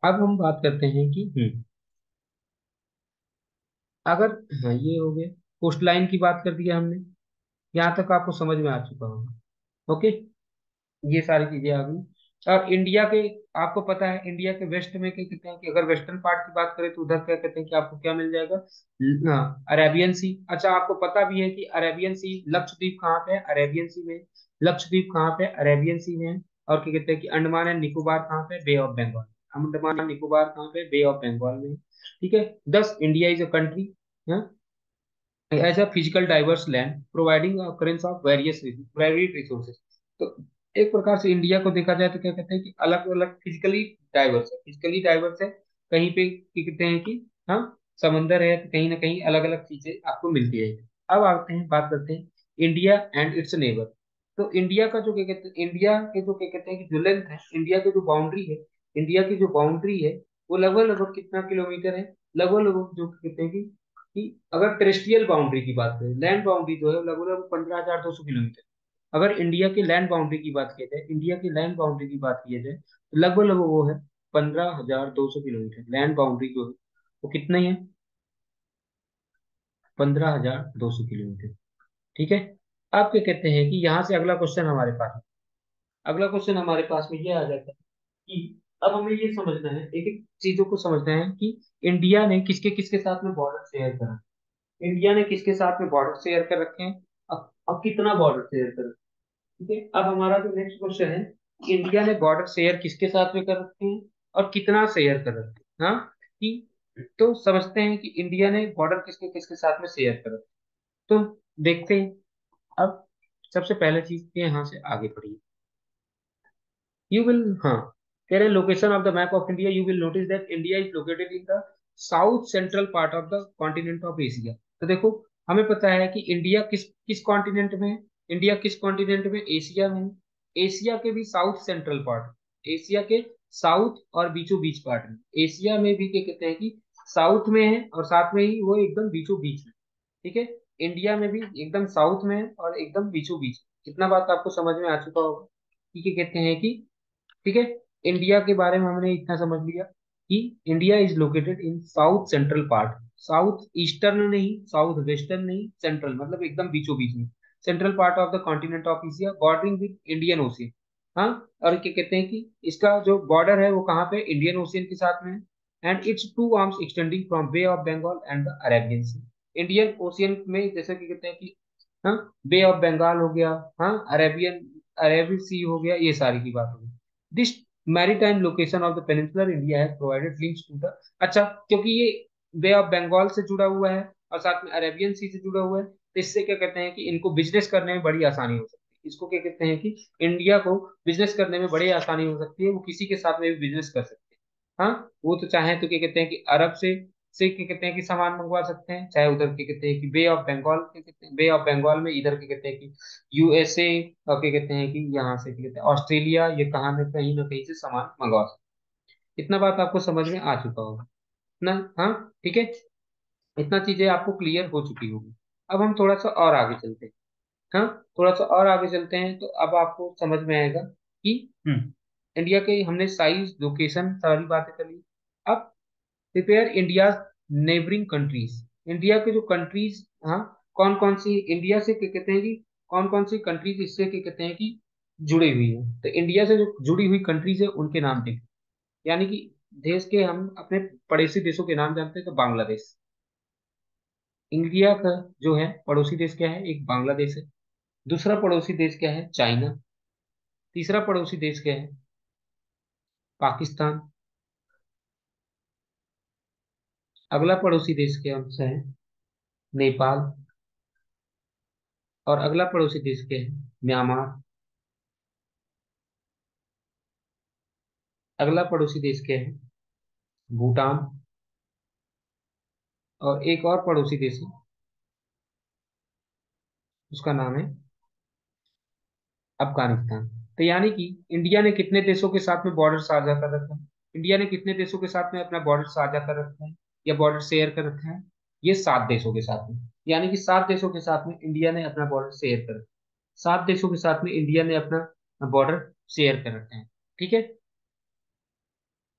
अब हम बात करते हैं कि अगर, हाँ ये हो गया, कोस्ट लाइन की बात कर दिया हमने, यहाँ तक आपको समझ में आ चुका होगा। ओके, ये सारी चीजें आ गई। और इंडिया के, आपको पता है इंडिया के वेस्ट में क्या कहते हैं कि, अगर वेस्टर्न पार्ट की बात करें तो उधर क्या कहते हैं कि आपको क्या मिल जाएगा, हाँ अरेबियन सी। अच्छा, आपको पता भी है कि अरेबियन सी, लक्षद्वीप कहाँ पे है, अरेबियन सी में। लक्षद्वीप कहाँ पे, अरेबियन सी में। और क्या कहते हैं कि अंडमान एंड निकोबार कहाँ पे, Bay of Bengal. Andaman and Nicobar कहाँ पे, बे ऑफ बंगाल में। ठीक है, thus India is a country as a physical diverse land providing occurrence of various varied resources. तो एक प्रकार से इंडिया को देखा जाए तो क्या कहते हैं कि अलग अलग फिजिकली डाइवर्स है, फिजिकली डाइवर्स है। कहीं पे क्या कहते हैं कि, हाँ समंदर है, तो कहीं ना कहीं अलग अलग चीजें आपको मिलती है। अब आते हैं, बात करते हैं इंडिया एंड इट्स नेबर। तो इंडिया का जो क्या कहते हैं, इंडिया के जो क्या कहते हैं कि जो लेंथ है, इंडिया की जो बाउंड्री है, इंडिया की जो बाउंड्री है, वो लगभग लगभग कितना किलोमीटर है, लगभग लगभग जो कहते हैं कि अगर टेरेस्ट्रियल बाउंड्री की बात करें, लैंड बाउंड्री जो है लगभग लगभग 15,200 किलोमीटर। अगर इंडिया के लैंड बाउंड्री की बात की जाए, इंडिया की लैंड बाउंड्री की बात की जाए, तो लगभग लगभग वो है 15,200 किलोमीटर लैंड बाउंड्री जो है वो कितनी है? 15,200 किलोमीटर। ठीक है। अब क्या कहते हैं कि यहाँ से अगला क्वेश्चन हमारे पास है। अगला क्वेश्चन हमारे पास में ये आ जाता है कि अब हमें ये समझना है, एक एक चीजों को समझना है कि इंडिया ने किसके किसके साथ में बॉर्डर शेयर करा। इंडिया ने किसके साथ में बॉर्डर शेयर कर रखे हैं? अब कितना बॉर्डर शेयर कर? ठीक है। अब हमारा जो नेक्स्ट क्वेश्चन है, इंडिया ने बॉर्डर शेयर किसके साथ में कर रखे हैं और कितना शेयर कर रखे हैं? हाँ, कि तो समझते हैं कि इंडिया ने बॉर्डर किसके किसके साथ में शेयर कर रखे हैं। तो देखते हैं। अब सबसे पहले चीज ये यहाँ से आगे बढ़िए। यू विल, हाँ, कह रहे location of the map of India, you will notice that India is located in the south central part of the continent of Asia. तो देखो, हमें पता है कि इंडिया किस किस कॉन्टिनेंट में है। इंडिया किस कॉन्टिनेंट में? एशिया में है। एशिया के भी साउथ सेंट्रल पार्ट, एशिया के साउथ और बीचों बीच पार्ट में, एशिया में भी क्या कहते हैं कि साउथ में है और साथ में ही वो एकदम बीचों बीच में। ठीक है। इंडिया में भी एकदम साउथ में है और एकदम बीचों बीच। इतना बात आपको समझ में आ चुका होगा कि क्या कहते हैं कि, ठीक है, इंडिया के बारे में हमने इतना समझ लिया कि India is located in south central part. South eastern नहीं, साउथ वेस्टर्न नहीं, सेंट्रल मतलब एकदम बीचों बीच में, central part of the continent of Asia bordering with Indian ocean. हाँ, और क्या कहते हैं कि इसका जो बॉर्डर है वो कहाँ पे? इंडियन ओशियन के साथ में है। And its two arms extending from Bay of Bengal and the Arabian Sea. Indian Ocean में जैसे कि कहते हैं कि, हाँ, बे ऑफ बंगाल हो गया, हाँ, अरेबियन अरेबियन सी हो गया, ये सारी की बात होगी। This maritime location of the peninsular India has provided links to the, अच्छा, क्योंकि ये बे ऑफ बंगाल से जुड़ा हुआ है और साथ में अरेबियन सी से जुड़ा हुआ है, तो इससे क्या कहते हैं कि इनको बिजनेस करने में बड़ी आसानी हो सकती है। इसको क्या कहते हैं कि इंडिया को बिजनेस करने में बड़ी आसानी हो सकती है, वो किसी के साथ में भी बिजनेस कर सकते हैं। हाँ, वो तो चाहे तो क्या कहते हैं कि अरब से क्या कहते हैं कि सामान मंगवा सकते हैं, चाहे उधर क्या कहते हैं कि बे ऑफ बंगाल, क्या कहते हैं बे ऑफ बंगाल में इधर क्या कहते हैं कि यूएसए, और क्या कहते हैं कि यहाँ से क्या कहते हैं ऑस्ट्रेलिया, ये कहाँ ना कहीं से सामान मंगवा सकते हैं। इतना बात आपको समझ में आ चुका होगा ना? हाँ, ठीक है। इतना चीजें आपको क्लियर हो चुकी होगी। अब हम थोड़ा सा और आगे चलते हैं। हाँ, थोड़ा सा और आगे चलते हैं तो अब आपको समझ में आएगा कि, इंडिया के हमने साइज लोकेशन सारी बातें कर ली। अब prepare India neighbouring countries, India के जो कंट्रीज, हाँ, कौन कौन सी इंडिया से क्या कहते हैं कि कौन कौन सी कंट्रीज इससे क्या कहते हैं कि जुड़ी हुई है। तो इंडिया से जो जुड़ी हुई कंट्रीज है उनके नाम देखें। यानी कि देश के हम अपने पड़ोसी देशों के नाम जानते हैं, तो बांग्लादेश, इंडिया का जो है पड़ोसी देश क्या है? एक बांग्लादेश है। दूसरा पड़ोसी देश क्या है? चाइना। तीसरा पड़ोसी देश क्या है? पाकिस्तान। अगला पड़ोसी देश क्या है? नेपाल। और अगला पड़ोसी देश क्या है? म्यांमार। अगला पड़ोसी देश क्या है? भूटान। और एक और पड़ोसी देश है, उसका नाम है अफगानिस्तान। तो यानी कि इंडिया ने कितने देशों के साथ में बॉर्डर साझा कर रखा है? इंडिया ने कितने देशों के साथ में अपना बॉर्डर साझा कर रखा है या बॉर्डर शेयर कर रखा है? ये 7 देशों के साथ में। यानी कि 7 देशों के साथ में इंडिया ने अपना बॉर्डर शेयर कर रखा है। 7 देशों के साथ में इंडिया ने अपना बॉर्डर शेयर कर रखा है। ठीक है।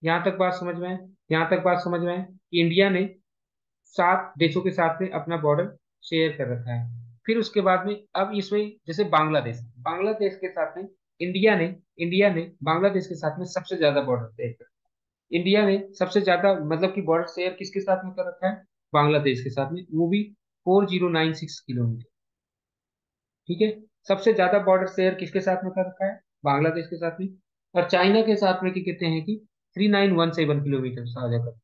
यहाँ तक बात समझ में है? यहाँ तक बात समझ में है कि इंडिया ने 7 देशों के साथ में अपना बॉर्डर शेयर कर रखा है। फिर उसके बाद में अब इसमें जैसे बांग्लादेश, बांग्लादेश के साथ में इंडिया ने बांग्लादेश के साथ में सबसे ज्यादा बॉर्डर शेयर कर, इंडिया ने सबसे ज्यादा मतलब कि बॉर्डर शेयर किसके साथ में कर रखा है? बांग्लादेश के साथ में, वो भी 4096 किलोमीटर। ठीक है। सबसे ज्यादा बॉर्डर शेयर किसके साथ में कर रखा है? बांग्लादेश के साथ में। और चाइना के साथ में क्या कहते हैं कि 3917 किलोमीटर साझा कर,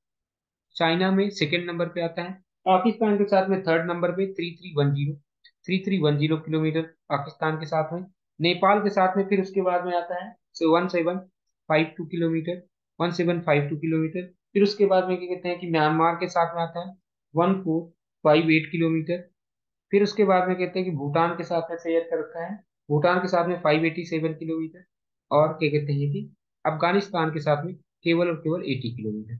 चाइना में सेकेंड नंबर पे आता है। पाकिस्तान के साथ में थर्ड नंबर पे 3310 पाकिस्तान के साथ में। नेपाल के साथ में फिर उसके बाद में आता है 1752 किलोमीटर, 1752 किलोमीटर। फिर उसके बाद में क्या कहते हैं कि म्यांमार के साथ में आता है 1458 किलोमीटर। फिर उसके बाद में कहते हैं कि भूटान के साथ में शेयर कर रखा है, भूटान के साथ में 587 किलोमीटर। और क्या कहते हैं कि अफगानिस्तान के साथ में केवल और केवल 80 किलोमीटर,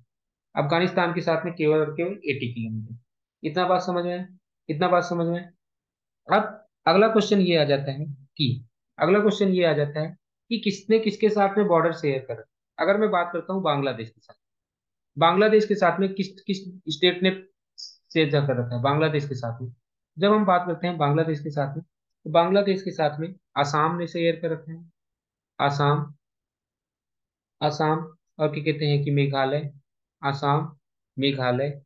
अफगानिस्तान के साथ में केवल और केवल 80 किलोमीटर। इतना बात समझ में है? इतना बात समझ में है? अब अगला क्वेश्चन ये आ जाता है कि, अगला क्वेश्चन ये आ जाता है कि किसने किसके साथ में बॉर्डर शेयर करा। अगर मैं बात करता हूँ बांग्लादेश के साथ, बांग्लादेश के साथ में किस किस स्टेट ने शेयर कर रखा है बांग्लादेश के साथ में? जब हम बात करते हैं बांग्लादेश के साथ में, तो बांग्लादेश के साथ में आसाम ने शेयर कर रखा है। आसाम, आसाम, और क्या कहते हैं कि मेघालय, आसाम, मेघालय,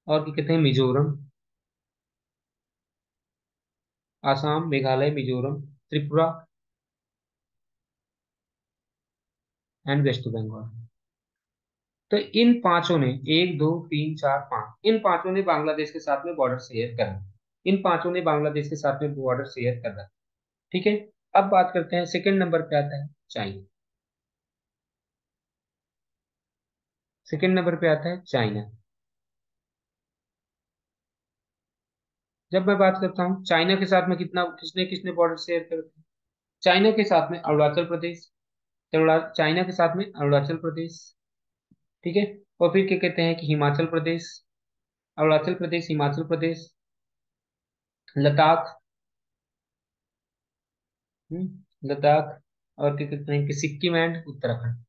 और क्या कहते हैं मिजोरम, आसाम, मेघालय, मिजोरम, त्रिपुरा एंड वेस्ट बंगाल। तो इन पांचों ने, एक दो तीन चार पांच, इन पांचों ने बांग्लादेश के साथ में बॉर्डर शेयर कर रहा है। इन पांचों ने बांग्लादेश के साथ में बॉर्डर शेयर कर रहा है। ठीक है। अब बात करते हैं, सेकंड नंबर पे आता है चाइना। सेकंड नंबर पे आता है चाइना। जब मैं बात करता हूँ चाइना के साथ में कितना, किसने किसने बॉर्डर शेयर कर रखा है? चाइना के साथ में अरुणाचल प्रदेश, चाइना के साथ में अरुणाचल प्रदेश, ठीक है। और फिर क्या कहते हैं कि हिमाचल प्रदेश, अरुणाचल प्रदेश, हिमाचल प्रदेश, लद्दाख, लद्दाख, और क्या कहते हैं कि सिक्किम एंड उत्तराखंड।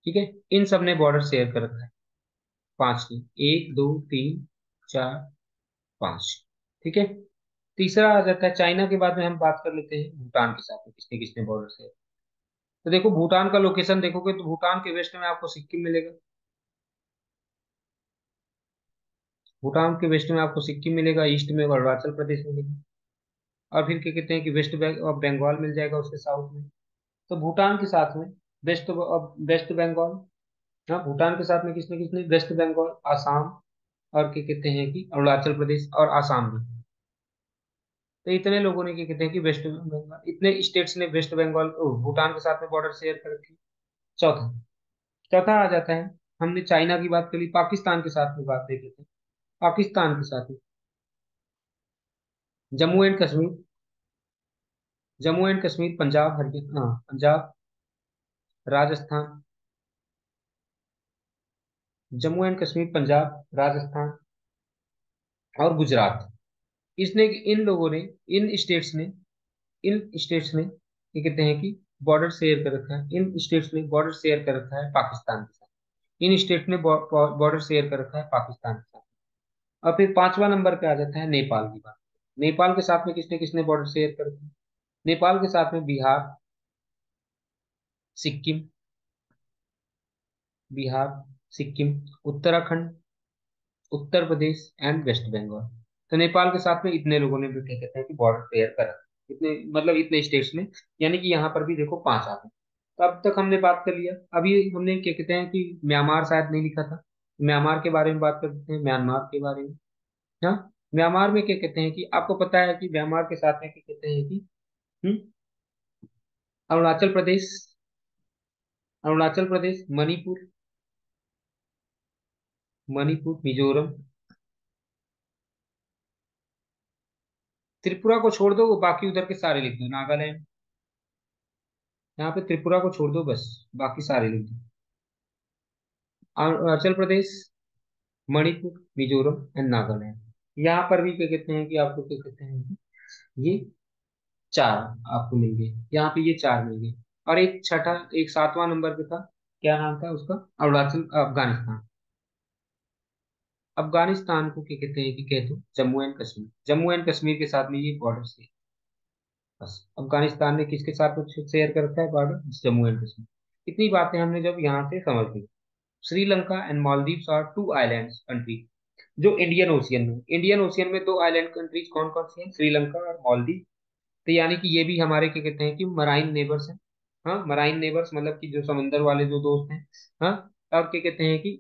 ठीक है। इन सब ने बॉर्डर शेयर कर रखा है, पांच ने, एक दो तीन चार पांच। ठीक है। तीसरा आ जाता है चाइना के बाद में, हम बात कर लेते हैं भूटान के साथ में किसने किसने बॉर्डर शेयर। तो देखो भूटान का लोकेशन देखोगे तो भूटान के वेस्ट में आपको सिक्किम मिलेगा, भूटान के वेस्ट में आपको सिक्किम मिलेगा, ईस्ट में अरुणाचल प्रदेश मिलेगा, और फिर क्या कहते हैं कि बंगाल मिल जाएगा उसके साउथ में। तो भूटान के साथ में वेस्ट बंगाल, हाँ भूटान के साथ में किसने किसने, वेस्ट बंगाल, आसाम, और क्या कहते हैं कि अरुणाचल प्रदेश और आसाम में। तो इतने लोगों ने क्या कहते हैं कि वेस्ट बंगाल, इतने स्टेट्स ने वेस्ट बंगाल भूटान के साथ में बॉर्डर शेयर कर रखी। चौथा, चौथा आ जाता है, हमने चाइना की बात कर ली, पाकिस्तान के साथ में बात देख लेते हैं। पाकिस्तान के साथ में जम्मू एंड कश्मीर, जम्मू एंड कश्मीर, पंजाब, हरियाणा, हाँ पंजाब, राजस्थान, जम्मू एंड कश्मीर, पंजाब, राजस्थान और गुजरात। इसने, इन लोगों ने, इन स्टेट्स ने, इन स्टेट्स ने ये कहते हैं कि बॉर्डर शेयर कर रखा है, इन स्टेट्स ने बॉर्डर शेयर कर रखा है पाकिस्तान के साथ, इन स्टेट ने बॉर्डर शेयर कर रखा है पाकिस्तान के साथ। और फिर पांचवा नंबर पे आ जाता है नेपाल की बात। नेपाल के साथ में किसने किसने बॉर्डर शेयर कर रखा है? नेपाल के साथ में बिहार, सिक्किम, बिहार, सिक्किम, उत्तराखंड, उत्तर प्रदेश एंड वेस्ट बंगाल। तो नेपाल के साथ में इतने लोगों ने भी क्या कहते हैं कि बॉर्डर शेयर करा, इतने मतलब इतने स्टेट्स में, यानी कि यहाँ पर भी देखो पांच आ गए। तो अब तक हमने बात कर लिया, अभी हमने क्या कहते हैं कि म्यांमार शायद नहीं लिखा था, म्यांमार के बारे में बात करते हैं, म्यांमार के बारे में। हाँ, म्यांमार में क्या कहते हैं कि आपको पता है कि म्यांमार के साथ में क्या कहते हैं कि हम्म, अरुणाचल प्रदेश, अरुणाचल प्रदेश, मणिपुर, मणिपुर, मिजोरम, त्रिपुरा को छोड़ दो, बाकी उधर के सारे लिख दो, नागालैंड, यहाँ पे त्रिपुरा को छोड़ दो बस, बाकी सारे लिख दो। अरुणाचल प्रदेश, मणिपुर, मिजोरम एंड नागालैंड। यहाँ पर भी क्या कहते हैं कि आपको क्या कहते हैं कि ये चार आपको मिल गए, यहाँ पे ये चार मिल गए। और एक छठा, एक सातवां नंबर पे था, क्या नाम था उसका, अरुणाचल, अफगानिस्तान। अफगानिस्तान को क्या कहते हैं कि कह दो जम्मू एंड कश्मीर, जम्मू एंड कश्मीर के साथ में ये बॉर्डर से, बस अफगानिस्तान ने किसके साथ शेयर कर रखा है बॉर्डर, जम्मू एंड कश्मीर। इतनी बातें हमने जब यहाँ से समझ ली। Sri Lanka and Maldives are two islands country जो इंडियन ओशियन में, इंडियन ओशियन में दो आइलैंड कंट्रीज कौन कौन सी हैं, श्रीलंका और मालदीव। तो यानी कि ये भी हमारे क्या कहते हैं कि मराइन नेबर्स हैं। हाँ, मराइन नेबर्स मतलब कि जो समंदर वाले जो दोस्त हैं। हाँ, और क्या कहते हैं कि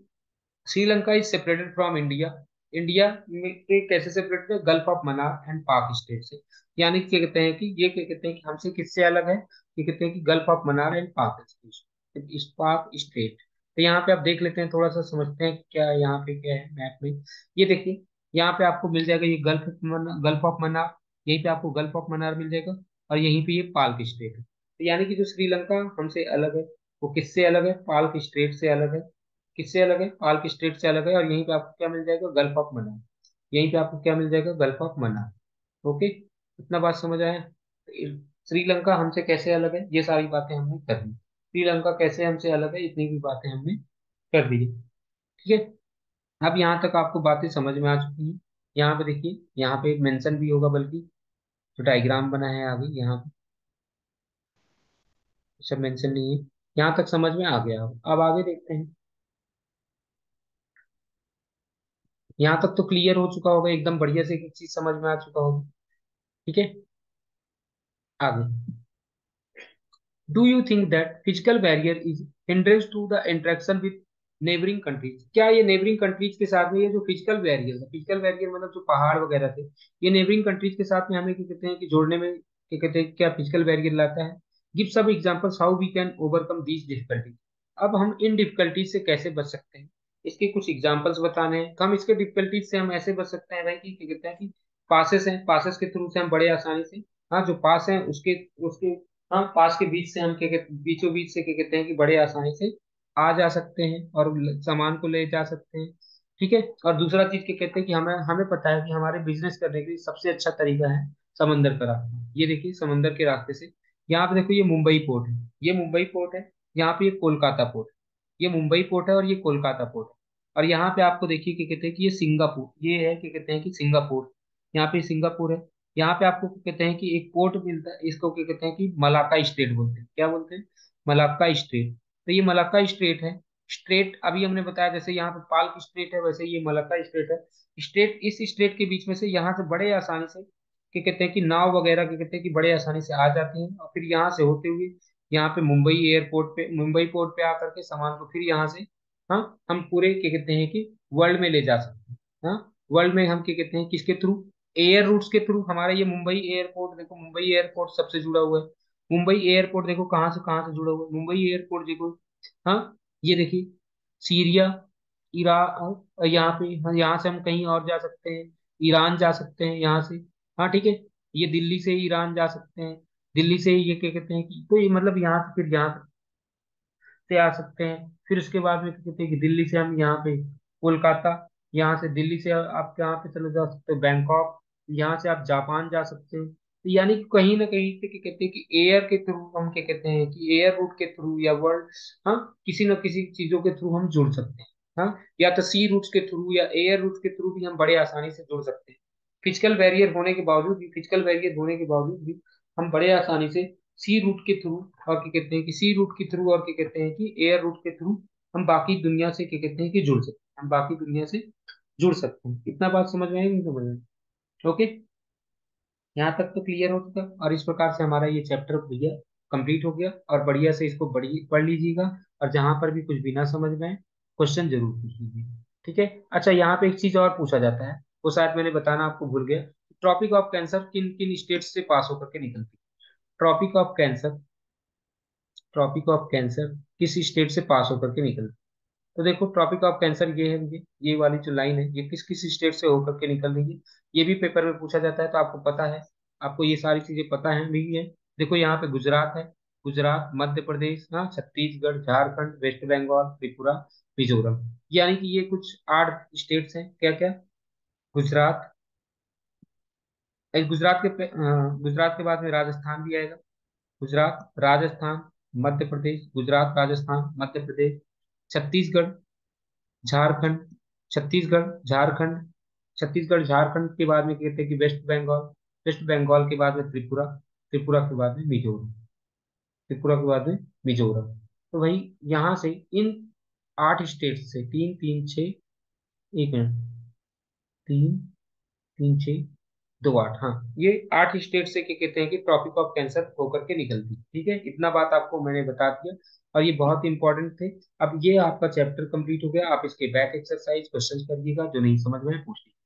Sri Lanka is separated from India, India में के कैसे सेपरेटेड है, गल्फ ऑफ मन्नार एंड पाक स्टेट से। यानी क्या कहते हैं कि ये क्या कहते हैं कि हमसे किससे अलग है, ये कहते हैं कि गल्फ ऑफ मन्नार एंड पाक स्टेट, इस पाक स्टेट। तो यहाँ पे आप देख लेते हैं, थोड़ा सा समझते हैं कि क्या है यहाँ पे, क्या है मैप में। ये देखिए, यहाँ पे आपको मिल जाएगा ये गल्फ ऑफ मन्नार, यहीं पे आपको गल्फ ऑफ मन्नार मिल जाएगा, और यहीं पे ये पाल्क स्टेट है। तो यानी कि जो श्रीलंका हमसे अलग है, वो किससे अलग है, पाल्क स्टेट से अलग है। किससे अलग है, पाल्क स्टेट से अलग है, और यहीं पे आपको क्या मिल जाएगा, गल्फ ऑफ मन्नार, यहीं पे आपको क्या मिल जाएगा, गल्फ ऑफ मन्नार। ओके। इतना बात समझ आया? श्रीलंका हमसे कैसे अलग है, ये सारी बातें हमने कर दी। श्रीलंका कैसे हमसे अलग है, इतनी भी बातें हमने कर दी। ठीक है, अब यहाँ तक आपको बातें समझ में आ चुकी हैं। यहाँ पे देखिए, यहाँ पे मेंशन भी होगा, बल्कि जो डायग्राम बना है आगे यहाँ पे सब मेंशन नहीं है। यहाँ तक समझ में आ गया, अब आगे देखते हैं। यहाँ तक तो क्लियर हो चुका होगा एकदम बढ़िया से, एक चीज समझ में आ चुका होगा। ठीक है, आगे। Do you think that physical barrier is hindrance to the interaction with neighbouring countries? क्या ये नेबरिंग कंट्रीज के साथ में, ये जो फिजिकल बैरियर है, फिजिकल बैरियर मतलब जो पहाड़ वगैरह थे, ये नेबरिंग कंट्रीज के साथ में हमें क्या कहते हैं कि जोड़ने में क्या कहते हैं, क्या फिजिकल बैरियर लाता है? Give some examples how we can overcome these difficulties. अब हम इन डिफिकल्टीज से कैसे बच सकते हैं, इसके कुछ एग्जांपल्स बताने हैं। हम इसके डिफिकल्टीज से हम ऐसे बच सकते हैं भाई कि क्या कहते हैं कि पासेस हैं, पासेस के थ्रू से हम बड़े आसानी से, हाँ जो पास है उसके उसके हाँ पास के बीच से हम क्या कहते, बीचों बीच से क्या कहते हैं कि बड़े आसानी से आ जा सकते हैं और सामान को ले जा सकते हैं। ठीक है, और दूसरा चीज क्या कहते हैं कि हमें हमें पता है कि हमारे बिजनेस करने के लिए सबसे अच्छा तरीका है समंदर का रास्ता। ये देखिए समंदर के रास्ते से, यहाँ पे देखो ये मुंबई पोर्ट है, ये मुंबई पोर्ट है। यहाँ पे ये कोलकाता पोर्ट है, ये मुंबई पोर्ट है और ये कोलकाता पोर्ट है। और यहाँ पे आपको देखिए क्या कहते हैं कि ये सिंगापुर, ये है क्या कहते हैं कि सिंगापुर, यहाँ पे सिंगापुर है। यहाँ पे आपको क्या कहते हैं कि एक पोर्ट मिलता है, इसको क्या कहते हैं कि मलाक्का स्ट्रेट बोलते हैं। क्या बोलते हैं? Malacca straight. तो ये मलाक्का स्ट्रेट है। स्ट्रेट अभी हमने बताया, जैसे यहाँ पे पाल्क स्ट्रेट है, वैसे ये मलाक्का स्ट्रेट है। स्ट्रेट, इस स्ट्रेट के बीच में से यहाँ से बड़े आसानी से क्या कहते हैं कि नाव वगैरह क्या कहते हैं कि बड़े आसानी से आ जाती हैं, और फिर यहाँ से होते हुए यहाँ पे मुंबई एयरपोर्ट पे, मुंबई पोर्ट पे आकर के सामान को फिर यहाँ से, हाँ हम पूरे क्या कहते हैं कि वर्ल्ड में ले जा सकते हैं। हाँ वर्ल्ड में हम क्या कहते हैं किसके थ्रू? एयर रूट्स के थ्रू। हमारा ये मुंबई एयरपोर्ट देखो, मुंबई एयरपोर्ट सबसे जुड़ा हुआ है। मुंबई एयरपोर्ट देखो कहाँ से जुड़ा हुआ है, मुंबई एयरपोर्ट देखो। हाँ ये देखिए, सीरिया, इराक, यहाँ पे, हाँ यहाँ से हम कहीं और जा सकते हैं, ईरान जा सकते हैं यहाँ से। हाँ ठीक है, ये दिल्ली से ईरान जा सकते हैं, दिल्ली से ये क्या कहते हैं कि, तो ये मतलब यहाँ से फिर यहाँ से आ सकते हैं। फिर उसके बाद में क्या कहते हैं कि दिल्ली से हम यहाँ पे कोलकाता, यहाँ से दिल्ली से आप यहाँ पे चले जा सकते हो बैंकॉक, यहाँ से आप जापान जा सकते हैं। तो यानी कि कहीं ना कहीं से क्या कहते हैं कि एयर के थ्रू हम क्या कहते हैं कि एयर रूट के थ्रू या वर्ल्ड, हाँ किसी न किसी चीजों के थ्रू हम जुड़ सकते हैं। हाँ या तो सी रूट्स के थ्रू या एयर रूट्स के थ्रू भी हम बड़े आसानी से जुड़ सकते हैं। फिजिकल बैरियर होने के बावजूद भी, फिजिकल बैरियर होने के बावजूद भी हम बड़े आसानी से सी रूट के थ्रू, और क्या कहते हैं कि सी रूट के थ्रू, और क्या कहते हैं कि एयर रूट के थ्रू हम बाकी दुनिया से क्या कहते हैं कि जुड़ सकते हैं, हम बाकी दुनिया से जुड़ सकते हैं। इतना बात समझ में आई नहीं समझ में? ओके, यहाँ तक तो क्लियर हो चुका, और इस प्रकार से हमारा ये चैप्टर भैया कंप्लीट हो गया। और बढ़िया से इसको बड़ी पढ़ लीजिएगा, और जहां पर भी कुछ भी ना समझ में आए क्वेश्चन जरूर पूछ लीजिए। ठीक है, अच्छा यहाँ पे एक चीज और पूछा जाता है, वो शायद मैंने बताना आपको भूल गया। ट्रॉपिक ऑफ कैंसर किन किन स्टेट से पास होकर के निकलती है? Tropic of Cancer, Tropic of Cancer किस स्टेट से पास होकर के निकलती है? तो देखो ट्रॉपिक ऑफ कैंसर ये है, ये वाली जो लाइन है ये किस किस स्टेट से होकर के निकल रही है, ये भी पेपर में पूछा जाता है, तो आपको पता है, आपको ये सारी चीजें पता है भी है। देखो यहाँ पे गुजरात है, गुजरात, मध्य प्रदेश, हाँ छत्तीसगढ़, झारखंड, वेस्ट बंगाल, त्रिपुरा, मिजोरम। यानी कि ये कुछ 8 स्टेट्स हैं। क्या क्या? गुजरात, गुजरात के गुजरात के बाद में राजस्थान भी आएगा। गुजरात, राजस्थान, मध्य प्रदेश, गुजरात, राजस्थान, मध्य प्रदेश, छत्तीसगढ़, झारखंड, छत्तीसगढ़, झारखंड, छत्तीसगढ़ झारखंड के बाद में कहते हैं कि वेस्ट बंगाल, वेस्ट बंगाल के बाद में त्रिपुरा, त्रिपुरा के बाद में मिजोरम, त्रिपुरा के बाद में मिजोरम। तो वही यहाँ से इन 8 स्टेट से, 3 3 6, 1 मिनट, 3 3 6 2 8, हाँ ये 8 स्टेट से क्या कहते हैं कि ट्रॉपिक ऑफ कैंसर होकर के निकलती है। ठीक है, इतना बात आपको मैंने बता दिया, और ये बहुत इंपॉर्टेंट थे। अब ये आपका चैप्टर कंप्लीट हो गया, आप इसके बैक एक्सरसाइज क्वेश्चन करिएगा, जो नहीं समझ में है पूछ लीजिए।